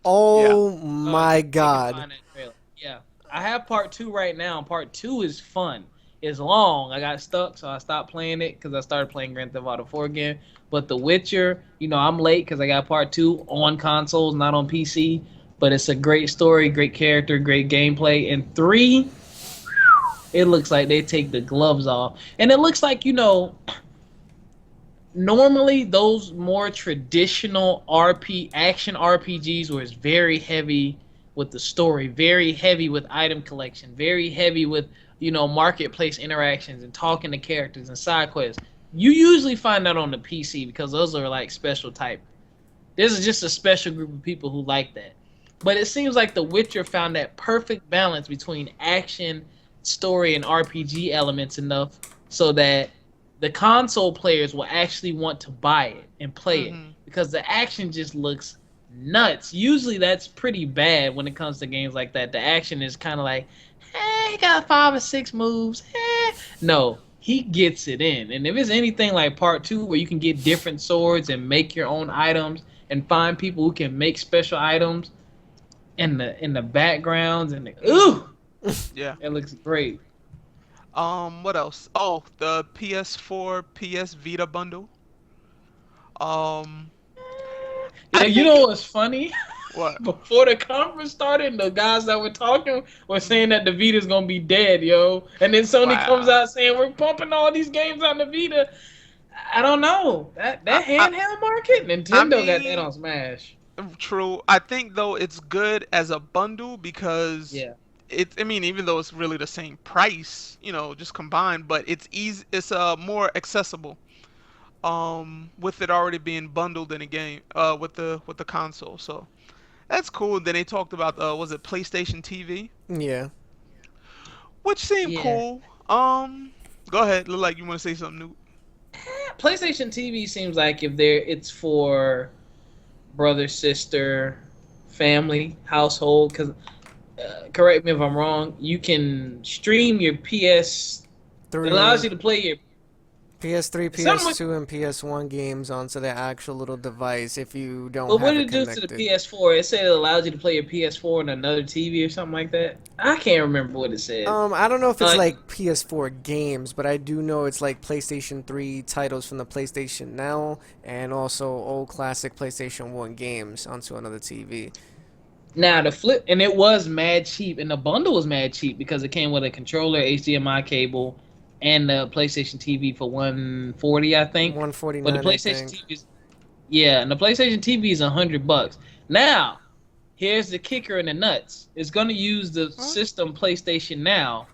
[SPEAKER 2] Oh
[SPEAKER 3] yeah,
[SPEAKER 2] my
[SPEAKER 3] they can
[SPEAKER 2] god.
[SPEAKER 3] find that trailer. Yeah, I have part two right now. Part two is fun. It's long. I got stuck, so I stopped playing it because I started playing Grand Theft Auto 4 again. But The Witcher, I'm late because I got part two on consoles, not on PC. But it's a great story, great character, great gameplay. And three, it looks like they take the gloves off, and it looks like normally those more traditional action RPGs where it's very heavy with the story, very heavy with item collection, very heavy with marketplace interactions and talking to characters and side quests. You usually find that on the PC because those are like special type. This is just a special group of people who like that. But it seems like The Witcher found that perfect balance between action, story, and RPG elements enough so that the console players will actually want to buy it and play it
[SPEAKER 1] Mhm.
[SPEAKER 3] because the action just looks nuts. Usually that's pretty bad when it comes to games like that. The action is kind of like, hey, he got 5 or 6 moves. No, he gets it in. And if it's anything like part two where you can get different swords and make your own items and find people who can make special items in the backgrounds and
[SPEAKER 1] Mhm.
[SPEAKER 3] ooh,
[SPEAKER 1] Yeah.
[SPEAKER 3] it looks great.
[SPEAKER 1] What else? Oh, the PS4 PS Vita bundle. Um, I
[SPEAKER 3] You
[SPEAKER 1] think
[SPEAKER 3] know
[SPEAKER 1] it.
[SPEAKER 3] what's funny?
[SPEAKER 1] What?
[SPEAKER 3] Before the conference started, the guys that were talking were saying that the Vita's gonna be dead, yo. And then Sony comes
[SPEAKER 1] Wow.
[SPEAKER 3] out saying we're pumping all these games on the Vita. I don't know. That
[SPEAKER 1] I,
[SPEAKER 3] that
[SPEAKER 1] I
[SPEAKER 3] handheld market,
[SPEAKER 1] I
[SPEAKER 3] Nintendo got that
[SPEAKER 1] mean,
[SPEAKER 3] on Smash.
[SPEAKER 1] true. I think though it's good as a bundle because
[SPEAKER 3] Yeah.
[SPEAKER 1] I mean, even though it's really the same price, just combined, but it's easy. It's more accessible. With it already being bundled in a game. With the console. So that's cool. Then they talked about was it PlayStation TV,
[SPEAKER 2] Yeah.
[SPEAKER 1] which seemed
[SPEAKER 3] Yeah.
[SPEAKER 1] cool. Go ahead. Look like you want to say something new.
[SPEAKER 3] PlayStation TV seems like it's for brother, sister, family, household. Because correct me if I'm wrong, you can stream your PS. It allows
[SPEAKER 2] 3,
[SPEAKER 3] you to play your
[SPEAKER 2] PS3,
[SPEAKER 3] something.
[SPEAKER 2] PS2, and PS1 games onto the actual little device if you don't
[SPEAKER 3] But what
[SPEAKER 2] have
[SPEAKER 3] did
[SPEAKER 2] it
[SPEAKER 3] it do to the
[SPEAKER 2] connected.
[SPEAKER 3] PS4? It said it allows you to play your PS4 on another TV or something like that. I can't remember what it said.
[SPEAKER 2] I don't know if it's
[SPEAKER 3] Uh,
[SPEAKER 2] like PS4 games, but I do know it's like PlayStation 3 titles from the PlayStation Now and also old classic PlayStation 1 games onto another TV.
[SPEAKER 3] Now the flip, and it was mad cheap, and the bundle was mad cheap because it came with a controller, HDMI cable, and the PlayStation TV for 140, I think. But the
[SPEAKER 2] 149, I
[SPEAKER 3] PlayStation
[SPEAKER 2] think.
[SPEAKER 3] TV is yeah, and the PlayStation TV is $100. Now, here's the kicker in the nuts. It's gonna use the
[SPEAKER 1] Huh?
[SPEAKER 3] system PlayStation Now,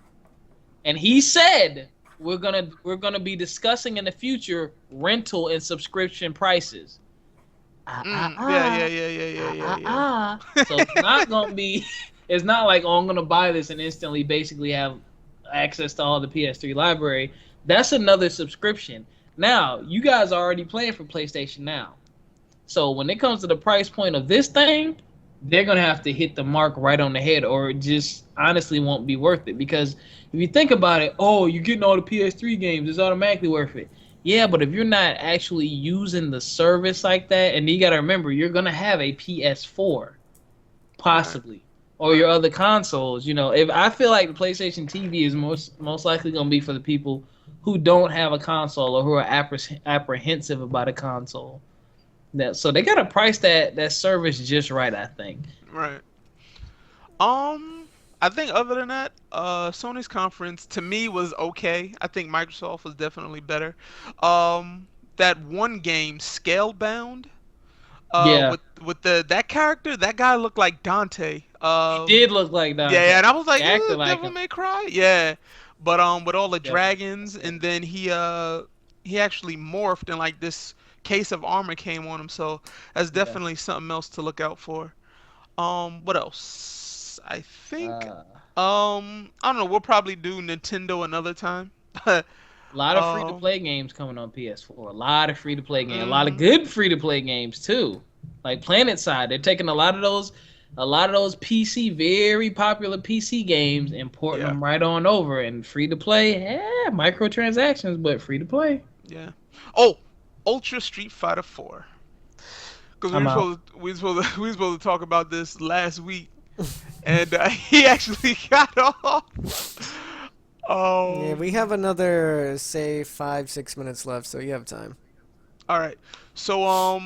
[SPEAKER 3] and he said we're gonna be discussing in the future rental and subscription prices. Ah ah
[SPEAKER 1] Yeah, yeah,
[SPEAKER 3] ah
[SPEAKER 1] yeah, yeah, yeah, yeah,
[SPEAKER 3] ah. So it's not gonna be. It's not like I'm gonna buy this and instantly basically have access to all the PS3 library. That's another subscription. Now you guys are already playing for PlayStation Now. So when it comes to the price point of this thing, they're gonna have to hit the mark right on the head, or it just honestly won't be worth it. Because if you think about it, oh, you're getting all the PS3 games, it's automatically worth it. Yeah, but if you're not actually using the service like that, and you gotta remember, you're gonna have a PS4,
[SPEAKER 1] Right.
[SPEAKER 3] possibly, or your other consoles. You know, if I feel like the PlayStation TV is most likely gonna be for the people who don't have a console or who are apprehensive about a console. So they gotta price that service just right, I think.
[SPEAKER 1] Right. Um, I think other than that, Sony's conference to me was okay. I think Microsoft was definitely better. That one game, Scalebound,
[SPEAKER 3] Yeah,
[SPEAKER 1] with the that character, that guy looked like Dante.
[SPEAKER 3] he did look like
[SPEAKER 1] Yeah, yeah,
[SPEAKER 3] Dante.
[SPEAKER 1] and I was
[SPEAKER 3] He
[SPEAKER 1] like,
[SPEAKER 3] acted like
[SPEAKER 1] Devil
[SPEAKER 3] him.
[SPEAKER 1] May Cry, yeah. But with all the
[SPEAKER 3] Definitely.
[SPEAKER 1] dragons, and then he actually morphed and like this case of armor came on him, so that's
[SPEAKER 3] Yeah.
[SPEAKER 1] definitely something else to look out for. What else? I think
[SPEAKER 3] Uh,
[SPEAKER 1] I don't know. We'll probably do Nintendo another time.
[SPEAKER 3] a lot of free to
[SPEAKER 1] um,
[SPEAKER 3] play games coming on PS4. A lot of free to play games. A lot of
[SPEAKER 1] hmm
[SPEAKER 3] good free to play games too. Like Planet Side, they're taking a lot of those PC, very popular PC games, and porting
[SPEAKER 1] yeah,
[SPEAKER 3] them right on over. And free to play, yeah, microtransactions, but free to play.
[SPEAKER 1] yeah. Oh, Ultra Street Fighter 4. Because
[SPEAKER 3] I'm out.
[SPEAKER 1] we were supposed to talk about this last week, and he actually got off.
[SPEAKER 2] Yeah, we
[SPEAKER 1] Um,
[SPEAKER 2] have another, say, 5, 6 minutes left, so you have time.
[SPEAKER 1] all right. So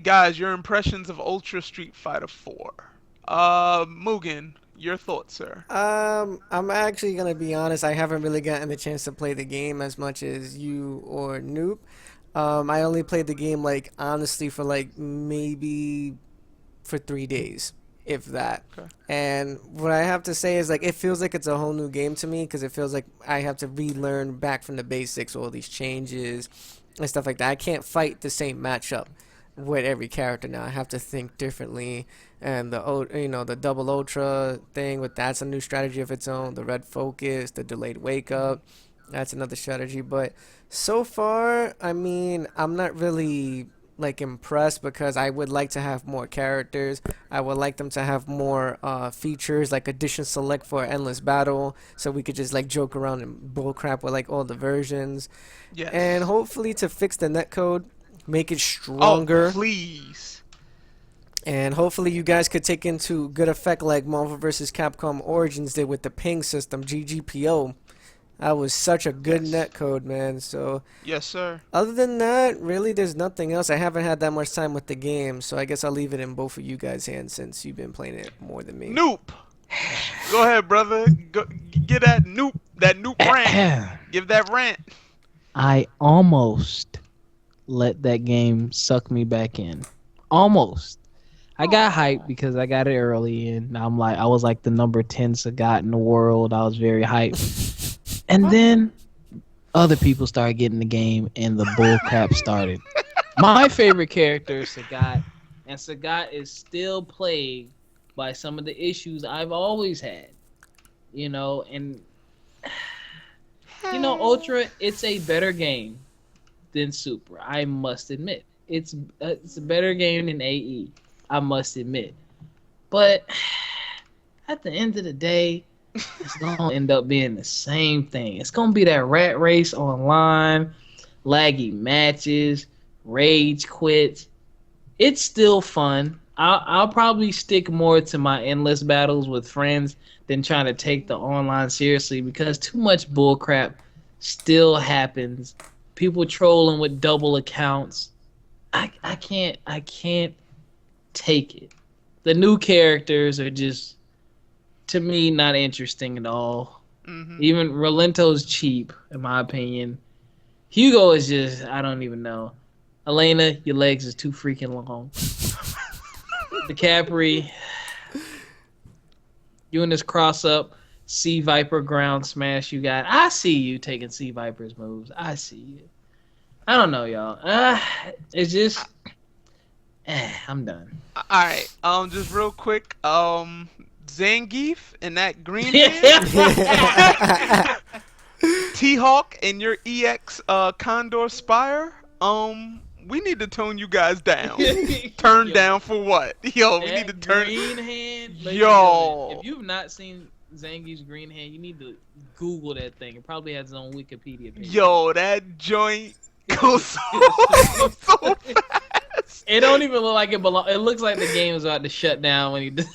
[SPEAKER 1] guys, your impressions of Ultra Street Fighter 4. Mugen, your thoughts, sir?
[SPEAKER 2] I'm actually gonna be honest. I haven't really gotten the chance to play the game as much as you or Noop. I only played the game like honestly for like maybe for 3 days, if that.
[SPEAKER 1] Okay.
[SPEAKER 2] And what I have to say is like it feels like it's a whole new game to me because it feels like I have to relearn back from the basics, all these changes and stuff like that. I can't fight the same matchup with every character now. I have to think differently. And the double ultra thing with that's a new strategy of its own. The red focus, the delayed wake up, that's another strategy. But so far, I mean, I'm not really like impressed because I would like to have more characters. I would like them to have more features like addition select for endless battle, so we could just like joke around and bullcrap with like all the versions, and
[SPEAKER 1] Yes.
[SPEAKER 2] hopefully to fix the netcode, make it
[SPEAKER 1] Oh,
[SPEAKER 2] stronger,
[SPEAKER 1] please.
[SPEAKER 2] and hopefully you guys could take into good effect like Marvel vs. Capcom Origins did with the ping system, GGPO. That was such a good
[SPEAKER 1] Yes.
[SPEAKER 2] netcode, man. So
[SPEAKER 1] Yes, sir.
[SPEAKER 2] other than that, really, there's nothing else. I haven't had that much time with the game, so I guess I'll leave it in both of you guys' hands since you've been playing it more than me.
[SPEAKER 1] Noop. Go ahead, brother. Go get that Noop rant. Give that rant.
[SPEAKER 3] I almost let that game suck me back in. Almost. I got hyped
[SPEAKER 1] Oh.
[SPEAKER 3] because I got it early, and I was like the number 10 Sagat in the world. I was very hyped. And
[SPEAKER 1] What?
[SPEAKER 3] then other people started getting the game, and the bull crap started. My favorite character is Sagat, and Sagat is still plagued by some of the issues I've always had. You know, and Ultra, it's a better game than Super. I must admit, it's a better game than AE. I must admit, but at the end of the day, it's gonna end up being the same thing. It's gonna be that rat race online, laggy matches, rage quits. It's still fun. I'll probably stick more to my endless battles with friends than trying to take the online seriously because too much bullcrap still happens. People trolling with double accounts. I can't take it. The new characters are just to me not interesting at all.
[SPEAKER 1] Mhm.
[SPEAKER 3] Even Rolento's cheap, in my opinion. Hugo is just I don't even know. Elena, your legs is too freaking long. DiCapri, you in this cross up, Sea Viper ground smash you got. I see you taking Sea Viper's moves. I see you. I don't know, y'all. It's just, I'm done.
[SPEAKER 1] All right. Just real quick. Zangief and that green hand.
[SPEAKER 3] Yeah.
[SPEAKER 1] T-Hawk and your EX Condor Spire. We need to tone you guys down. Turn
[SPEAKER 3] Yo,
[SPEAKER 1] down for what? Yo, we need to
[SPEAKER 3] that
[SPEAKER 1] turn.
[SPEAKER 3] green hand. ladies and
[SPEAKER 1] Yo.
[SPEAKER 3] gentlemen, if you've not seen Zangief's green hand, you need to Google that thing. It probably has its own Wikipedia page.
[SPEAKER 1] Yo, that joint goes so, so fast.
[SPEAKER 3] It don't even look like it belong. It looks like the game is about to shut down when he does.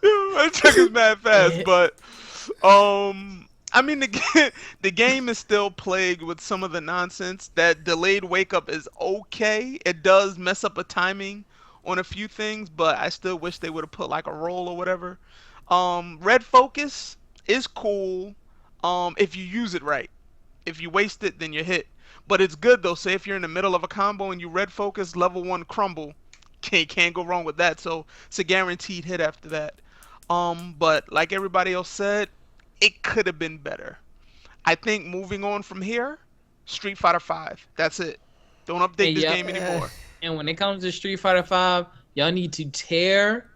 [SPEAKER 1] That took us mad fast, but I mean the game is still plagued with some of the nonsense. That delayed wake up is okay. It does mess up a timing on a few things, but I still wish they would have put like a roll or whatever. Red focus is cool if you use it right. If you waste it, then you hit. But it's good though. Say if you're in the middle of a combo and you red focus, level 1 crumble, can't go wrong with that. So it's a guaranteed hit after that. But like everybody else said, it could have been better. I think moving on from here, Street Fighter 5. That's it. Don't update
[SPEAKER 3] And
[SPEAKER 1] this
[SPEAKER 3] yeah,
[SPEAKER 1] game anymore.
[SPEAKER 3] and when it comes to Street Fighter 5, y'all need to tear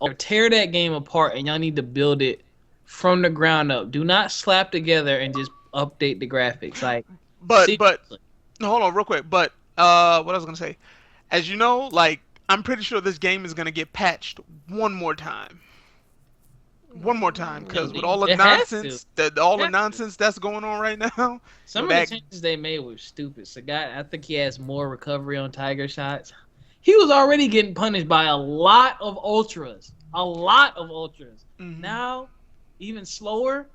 [SPEAKER 3] that game apart, and y'all need to build it from the ground up. Do not slap together and just update the graphics. Like,
[SPEAKER 1] But
[SPEAKER 3] seriously.
[SPEAKER 1] hold on real quick. But what I was gonna say, as you know, like I'm pretty sure this game is gonna get patched one more time. One more time, because with all the
[SPEAKER 3] It has to.
[SPEAKER 1] nonsense, all the
[SPEAKER 3] It has to.
[SPEAKER 1] nonsense that's going on right now,
[SPEAKER 3] Some of
[SPEAKER 1] that
[SPEAKER 3] the changes they made were stupid. So, I think he has more recovery on Tiger shots. He was already getting punished by a lot of ultras. A lot of ultras.
[SPEAKER 1] Mhm.
[SPEAKER 3] Now, even slower.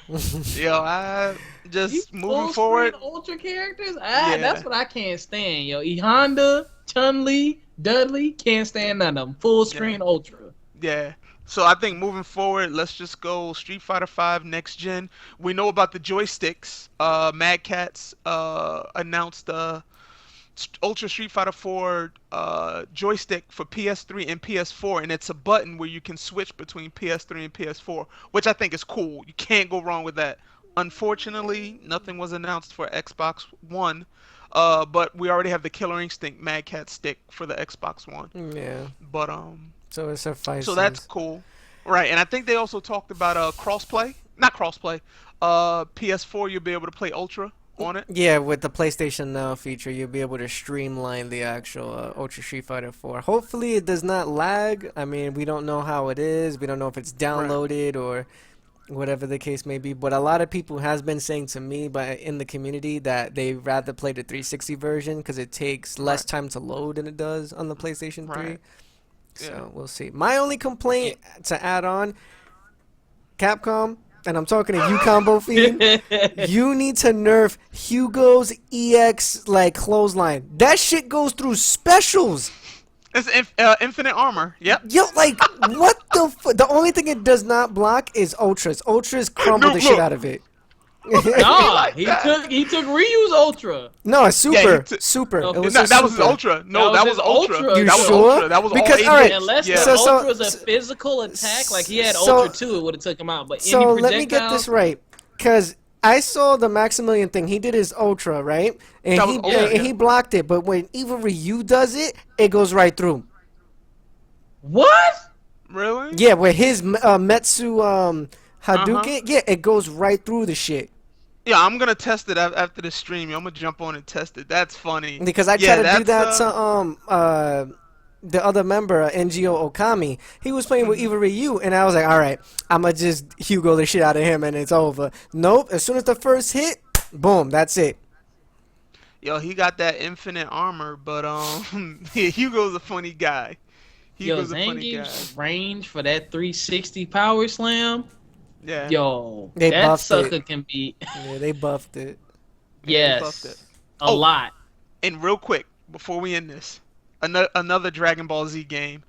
[SPEAKER 1] yo, I
[SPEAKER 3] These
[SPEAKER 1] just moving
[SPEAKER 3] full-screen
[SPEAKER 1] forward.
[SPEAKER 3] ultra characters,
[SPEAKER 1] Yeah.
[SPEAKER 3] that's what I can't stand, yo. E Honda, Chun-Li, Dudley, can't stand none of them. Full screen ultra.
[SPEAKER 1] Yeah. So I think moving forward, let's just go Street Fighter 5 next gen. We know about the joysticks. Mad Catz announced Ultra Street Fighter 4 joystick for PS3 and PS4, and it's a button where you can switch between PS3 and PS4, which I think is cool. You can't go wrong with that. Unfortunately, nothing was announced for Xbox One, but we already have the Killer Instinct Mad Cat stick for the Xbox One.
[SPEAKER 2] Yeah.
[SPEAKER 1] But
[SPEAKER 2] So it suffices.
[SPEAKER 1] so that's cool, right? And I think they also talked about crossplay, not crossplay. PS4, you'll be able to play Ultra on it.
[SPEAKER 2] Yeah, with the PlayStation Now feature, you'll be able to streamline the actual Ultra Street Fighter 4. Hopefully, it does not lag. I mean, we don't know how it is. We don't know if it's downloaded or whatever the case may be. But a lot of people has been saying to me, in the community, that they rather play the 360 version because it takes less time to load than it does on the PlayStation 3.
[SPEAKER 1] Right.
[SPEAKER 2] So
[SPEAKER 1] Yeah.
[SPEAKER 2] we'll see. My only complaint to add on, Capcom, and I'm talking to you, Combo Fiend. You need to nerf Hugo's EX like clothesline. That shit goes through specials.
[SPEAKER 1] It's infinite armor. Yep.
[SPEAKER 2] Yo, like what the? The only thing it does not block is ultras. Ultras crumble
[SPEAKER 1] No,
[SPEAKER 2] the shit
[SPEAKER 1] look.
[SPEAKER 2] out of it.
[SPEAKER 3] Nah,
[SPEAKER 1] like
[SPEAKER 3] he
[SPEAKER 1] that.
[SPEAKER 3] took Ryu's ultra.
[SPEAKER 2] No, it's super,
[SPEAKER 1] took-
[SPEAKER 2] super.
[SPEAKER 3] No,
[SPEAKER 2] It was
[SPEAKER 1] No,
[SPEAKER 2] a
[SPEAKER 1] that was his
[SPEAKER 2] super.
[SPEAKER 1] ultra. No,
[SPEAKER 3] That
[SPEAKER 1] that
[SPEAKER 3] was
[SPEAKER 1] was
[SPEAKER 3] his
[SPEAKER 1] ultra.
[SPEAKER 3] ultra.
[SPEAKER 2] You
[SPEAKER 1] That was
[SPEAKER 2] sure?
[SPEAKER 1] ultra. That was
[SPEAKER 2] Because,
[SPEAKER 1] all 80
[SPEAKER 2] alright,
[SPEAKER 3] Unless
[SPEAKER 1] Yeah.
[SPEAKER 3] the
[SPEAKER 2] So-
[SPEAKER 3] ultra was a physical attack, like he had
[SPEAKER 2] so-
[SPEAKER 3] ultra too, it would have took him out. But
[SPEAKER 2] So
[SPEAKER 3] any
[SPEAKER 2] let me get
[SPEAKER 3] projectile-
[SPEAKER 2] this right, because I saw the Maximilian thing. He did his ultra, right? And
[SPEAKER 1] That
[SPEAKER 2] he
[SPEAKER 1] was ultra,
[SPEAKER 2] and
[SPEAKER 1] yeah.
[SPEAKER 2] he blocked it. But when Eva Ryu does it, it goes right through.
[SPEAKER 3] What?
[SPEAKER 1] Really?
[SPEAKER 2] Yeah, with his Metsu Hadouken,
[SPEAKER 1] Uh-huh.
[SPEAKER 2] yeah, it goes right through the shit.
[SPEAKER 1] Yeah, I'm gonna test it after the stream. I'm gonna jump on and test it. That's funny.
[SPEAKER 2] Because I
[SPEAKER 1] Yeah,
[SPEAKER 2] tried to do that
[SPEAKER 1] that's,
[SPEAKER 2] to the other member, NGO Okami. He was playing with Eva Ryu, and I was like, all right, I'ma just Hugo the shit out of him, and it's over. Nope. As soon as the first hit, boom, that's it.
[SPEAKER 1] Yo, he got that infinite armor, but yeah, Hugo's a funny guy.
[SPEAKER 3] Yo,
[SPEAKER 1] Hugo's a funny guy.
[SPEAKER 3] Zangief's range for that 360 power slam.
[SPEAKER 1] Yeah.
[SPEAKER 3] Yo,
[SPEAKER 2] They
[SPEAKER 3] that
[SPEAKER 2] buffed
[SPEAKER 3] sucker
[SPEAKER 2] it.
[SPEAKER 3] can be
[SPEAKER 2] Yeah, they buffed it.
[SPEAKER 1] Yeah, they buffed
[SPEAKER 3] yes,
[SPEAKER 1] it.
[SPEAKER 3] a
[SPEAKER 1] Oh.
[SPEAKER 3] lot.
[SPEAKER 1] And real quick, before we end this, another Dragon Ball Z game.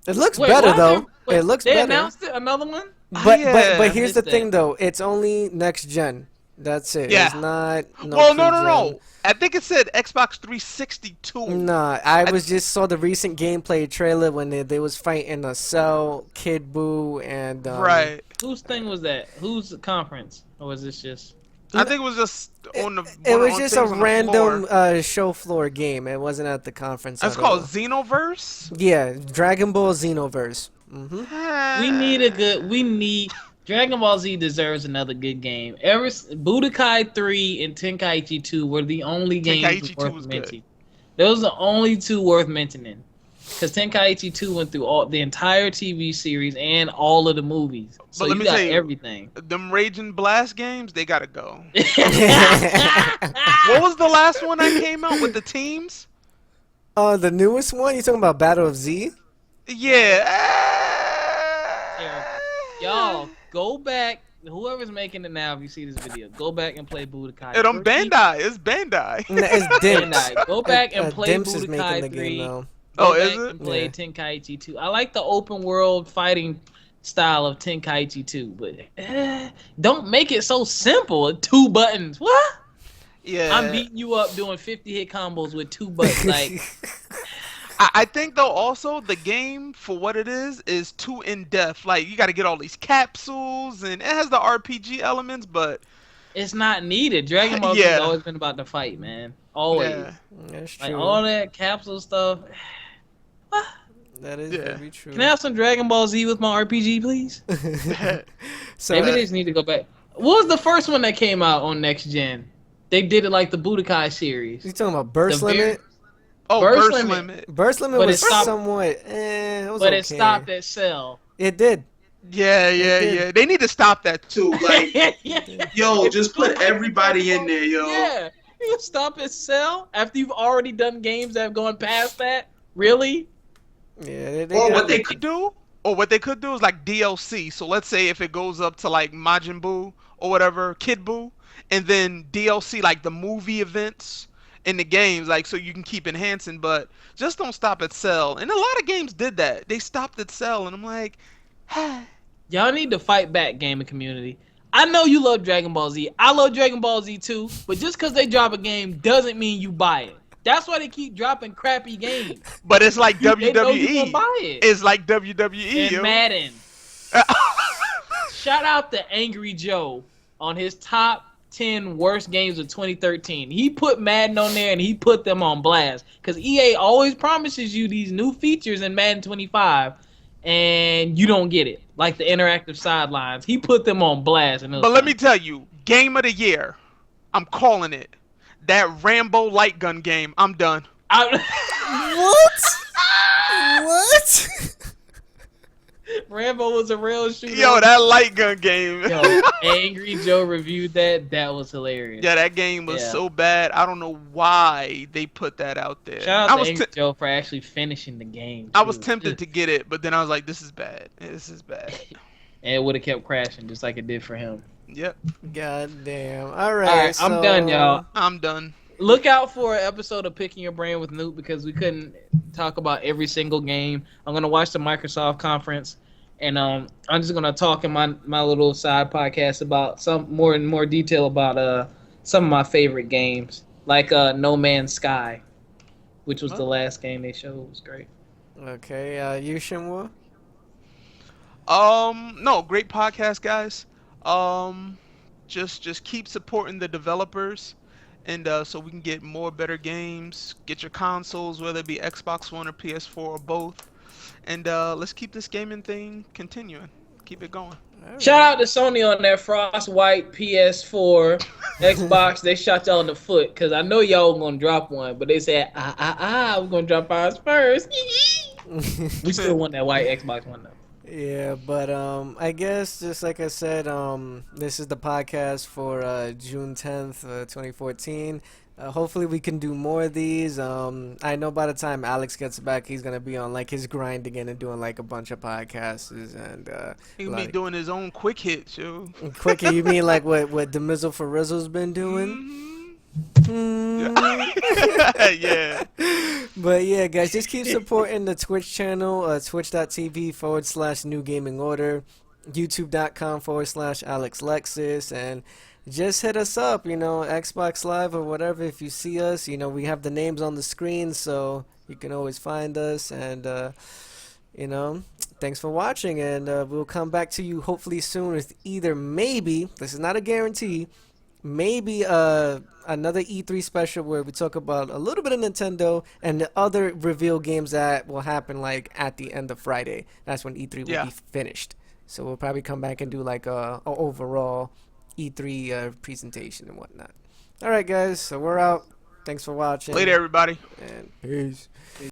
[SPEAKER 2] It looks
[SPEAKER 3] Wait,
[SPEAKER 2] better
[SPEAKER 3] why
[SPEAKER 2] though.
[SPEAKER 3] they-
[SPEAKER 2] It looks
[SPEAKER 3] they
[SPEAKER 2] better.
[SPEAKER 3] announced it, another one.
[SPEAKER 2] But
[SPEAKER 1] Yeah,
[SPEAKER 2] but here's the
[SPEAKER 3] missed
[SPEAKER 2] thing
[SPEAKER 3] that.
[SPEAKER 2] though. It's only next gen. That's it.
[SPEAKER 1] Yeah.
[SPEAKER 2] It's not. No
[SPEAKER 1] Well, no.
[SPEAKER 2] pre-gen.
[SPEAKER 1] I think it said Xbox 360 too.
[SPEAKER 2] Nah, I was just saw the recent gameplay trailer when they was fighting a Cell, Kid Buu, and
[SPEAKER 1] Right.
[SPEAKER 3] Whose thing was that? Whose conference? Or was this just?
[SPEAKER 1] I think it was just on the.
[SPEAKER 2] It was
[SPEAKER 1] on
[SPEAKER 2] just
[SPEAKER 1] things
[SPEAKER 2] a
[SPEAKER 1] on the
[SPEAKER 2] random
[SPEAKER 1] floor.
[SPEAKER 2] show floor game. It wasn't at the conference.
[SPEAKER 1] That's
[SPEAKER 2] at all.
[SPEAKER 1] called Xenoverse.
[SPEAKER 2] Yeah, Dragon Ball Xenoverse. Mm-hmm.
[SPEAKER 3] We need a good. We need. Dragon Ball Z deserves another good game. Budokai 3 and Tenkaichi 2 were the only games
[SPEAKER 1] Tenkaichi 2
[SPEAKER 3] worth
[SPEAKER 1] was good.
[SPEAKER 3] mentioning. Those are the only two worth mentioning. Because Tenkaichi 2 went through all the entire TV series and all of the movies. So
[SPEAKER 1] But let
[SPEAKER 3] you
[SPEAKER 1] me tell
[SPEAKER 3] got
[SPEAKER 1] you,
[SPEAKER 3] everything.
[SPEAKER 1] them Raging Blast games, they gotta go. What was the last one that came out with the teams?
[SPEAKER 2] Oh, the newest one? You talking about Battle of Z?
[SPEAKER 3] Battle
[SPEAKER 1] Yeah.
[SPEAKER 3] terrible. Y'all, go back. Whoever's making it now, if you see this video, go back and play Budokai.
[SPEAKER 1] It on
[SPEAKER 3] First people,
[SPEAKER 1] Bandai. It's Bandai.
[SPEAKER 2] No, it's Dimps.
[SPEAKER 3] Bandai. Go back and play
[SPEAKER 2] Dimps is making the
[SPEAKER 3] Budokai
[SPEAKER 2] game
[SPEAKER 3] 3.
[SPEAKER 2] now.
[SPEAKER 1] Oh,
[SPEAKER 3] Go
[SPEAKER 1] is
[SPEAKER 3] back
[SPEAKER 1] it?
[SPEAKER 3] and play
[SPEAKER 2] Yeah.
[SPEAKER 3] Tenkaichi 2. I like the open world fighting style of Tenkaichi 2, but don't make it so simple. 2 buttons. What? I'm
[SPEAKER 1] Yeah.
[SPEAKER 3] beating you up doing 50 hit combos with 2 buttons. Like,
[SPEAKER 1] I think though also the game for what it is too in depth. Like you got to get all these capsules and it has the RPG elements, but
[SPEAKER 3] it's not needed. Dragon Ball Z has
[SPEAKER 1] yeah,
[SPEAKER 3] always been about the fight, man. Always.
[SPEAKER 1] yeah,
[SPEAKER 2] That's
[SPEAKER 3] Like
[SPEAKER 2] true.
[SPEAKER 3] all that capsule stuff. What?
[SPEAKER 2] That is
[SPEAKER 1] yeah.
[SPEAKER 2] very true.
[SPEAKER 3] Can I have some Dragon Ball Z with my RPG, please?
[SPEAKER 2] So
[SPEAKER 3] Maybe they just need to go back. What was the first one that came out on Next Gen? They did it like the Budokai series.
[SPEAKER 2] you talking about Burst
[SPEAKER 3] The very-
[SPEAKER 2] Limit?
[SPEAKER 1] Oh,
[SPEAKER 3] Burst
[SPEAKER 1] burst
[SPEAKER 3] limit.
[SPEAKER 1] limit.
[SPEAKER 2] Burst Limit
[SPEAKER 3] But it
[SPEAKER 2] was
[SPEAKER 3] stopped-
[SPEAKER 2] somewhat. It was
[SPEAKER 3] But
[SPEAKER 2] okay.
[SPEAKER 3] it stopped at Cell.
[SPEAKER 2] It did.
[SPEAKER 1] Yeah, yeah,
[SPEAKER 2] did.
[SPEAKER 1] yeah. They need to stop that too.
[SPEAKER 4] Too like, yo, just put everybody in there, yo.
[SPEAKER 3] Yeah. You stop at Cell after you've already done games that have gone past that? Really?
[SPEAKER 2] Yeah, they
[SPEAKER 4] Or
[SPEAKER 2] got-
[SPEAKER 4] what they
[SPEAKER 1] Could do, or what they could do is like DLC. So let's say if it goes up to like Majin Buu or whatever, Kid Buu, and then DLC like the movie events in the games, like so you can keep enhancing, but just don't stop at Cell. And a lot of games did that. They stopped at Cell, and I'm like,
[SPEAKER 3] Y'all need to fight back, gaming community. I know you love Dragon Ball Z. I love Dragon Ball Z too. But just because they drop a game doesn't mean you buy it. That's why they keep dropping crappy games.
[SPEAKER 1] but it's like
[SPEAKER 3] They know you gonna
[SPEAKER 1] WWE.
[SPEAKER 3] buy it.
[SPEAKER 1] It's like WWE.
[SPEAKER 3] And
[SPEAKER 1] yo.
[SPEAKER 3] Madden. Shout out to Angry Joe on his top 10 worst games of 2013. He put Madden on there and he put them on blast. Because EA always promises you these new features in Madden 25 and you don't get it. Like the interactive sidelines. He put them on blast. And
[SPEAKER 1] But let me tell you, game of the year, I'm calling it. That Rambo light gun game, I'm done.
[SPEAKER 2] What? What?
[SPEAKER 3] Rambo was a real shooter.
[SPEAKER 1] Yo, that light gun game.
[SPEAKER 3] Yo, Angry Joe reviewed that. That was hilarious.
[SPEAKER 1] Yeah, that game was
[SPEAKER 3] Yeah.
[SPEAKER 1] so bad. I don't know why they put that out there.
[SPEAKER 3] Shout
[SPEAKER 1] I
[SPEAKER 3] out to
[SPEAKER 1] was
[SPEAKER 3] Angry
[SPEAKER 1] t-
[SPEAKER 3] Joe for actually finishing the game.
[SPEAKER 1] I was
[SPEAKER 3] too.
[SPEAKER 1] tempted to get it, but then I was like, this is bad. This is bad.
[SPEAKER 3] And it would have kept crashing just like it did for him.
[SPEAKER 1] Yep,
[SPEAKER 2] God damn. All right.
[SPEAKER 3] All right, I'm done, y'all.
[SPEAKER 1] I'm done.
[SPEAKER 3] Look out for an episode of Picking Your Brain with Newt because we couldn't talk about every single game. I'm gonna watch the Microsoft conference, and I'm just gonna talk in my little side podcast about some more and more detail about some of my favorite games, like No Man's Sky, which was the last game they showed. It was great.
[SPEAKER 2] Okay. You, Shinwa?
[SPEAKER 1] No, great podcast, guys. Just keep supporting the developers, and so we can get more better games. Get your consoles, whether it be Xbox One or PS4 or both, and let's keep this gaming thing continuing. Keep it going.
[SPEAKER 3] Shout out to Sony on that Frost White PS4, Xbox. They shot y'all in the foot because I know y'all were gonna drop one, but they said we're gonna drop ours first. We still want that white Xbox One though.
[SPEAKER 2] Yeah, but I guess just like I said, this is the podcast for June 10th, 2014. Hopefully we can do more of these. I know by the time Alex gets back, he's gonna be on like his grind again and doing like a bunch of podcasts and
[SPEAKER 1] He'll be
[SPEAKER 2] like,
[SPEAKER 1] doing his own quick hits, yo.
[SPEAKER 2] quicker. You mean like what Demizzle for Rizzle's been doing?
[SPEAKER 1] Mhm.
[SPEAKER 2] Hmm.
[SPEAKER 1] Yeah.
[SPEAKER 2] But yeah, guys, just keep supporting the Twitch channel, twitch.tv/New Gaming Order, youtube.com/AlexLexis, and just hit us up, Xbox Live or whatever. If you see us, we have the names on the screen, so you can always find us. And, thanks for watching, and we'll come back to you hopefully soon with either maybe, this is not a guarantee, maybe another E3 special where we talk about a little bit of Nintendo and the other reveal games that will happen like at the end of Friday. That's when E3 will be finished. So we'll probably come back and do like a overall E3 presentation and whatnot. All right, guys. So we're out. Thanks for watching.
[SPEAKER 1] Later, everybody.
[SPEAKER 2] And peace.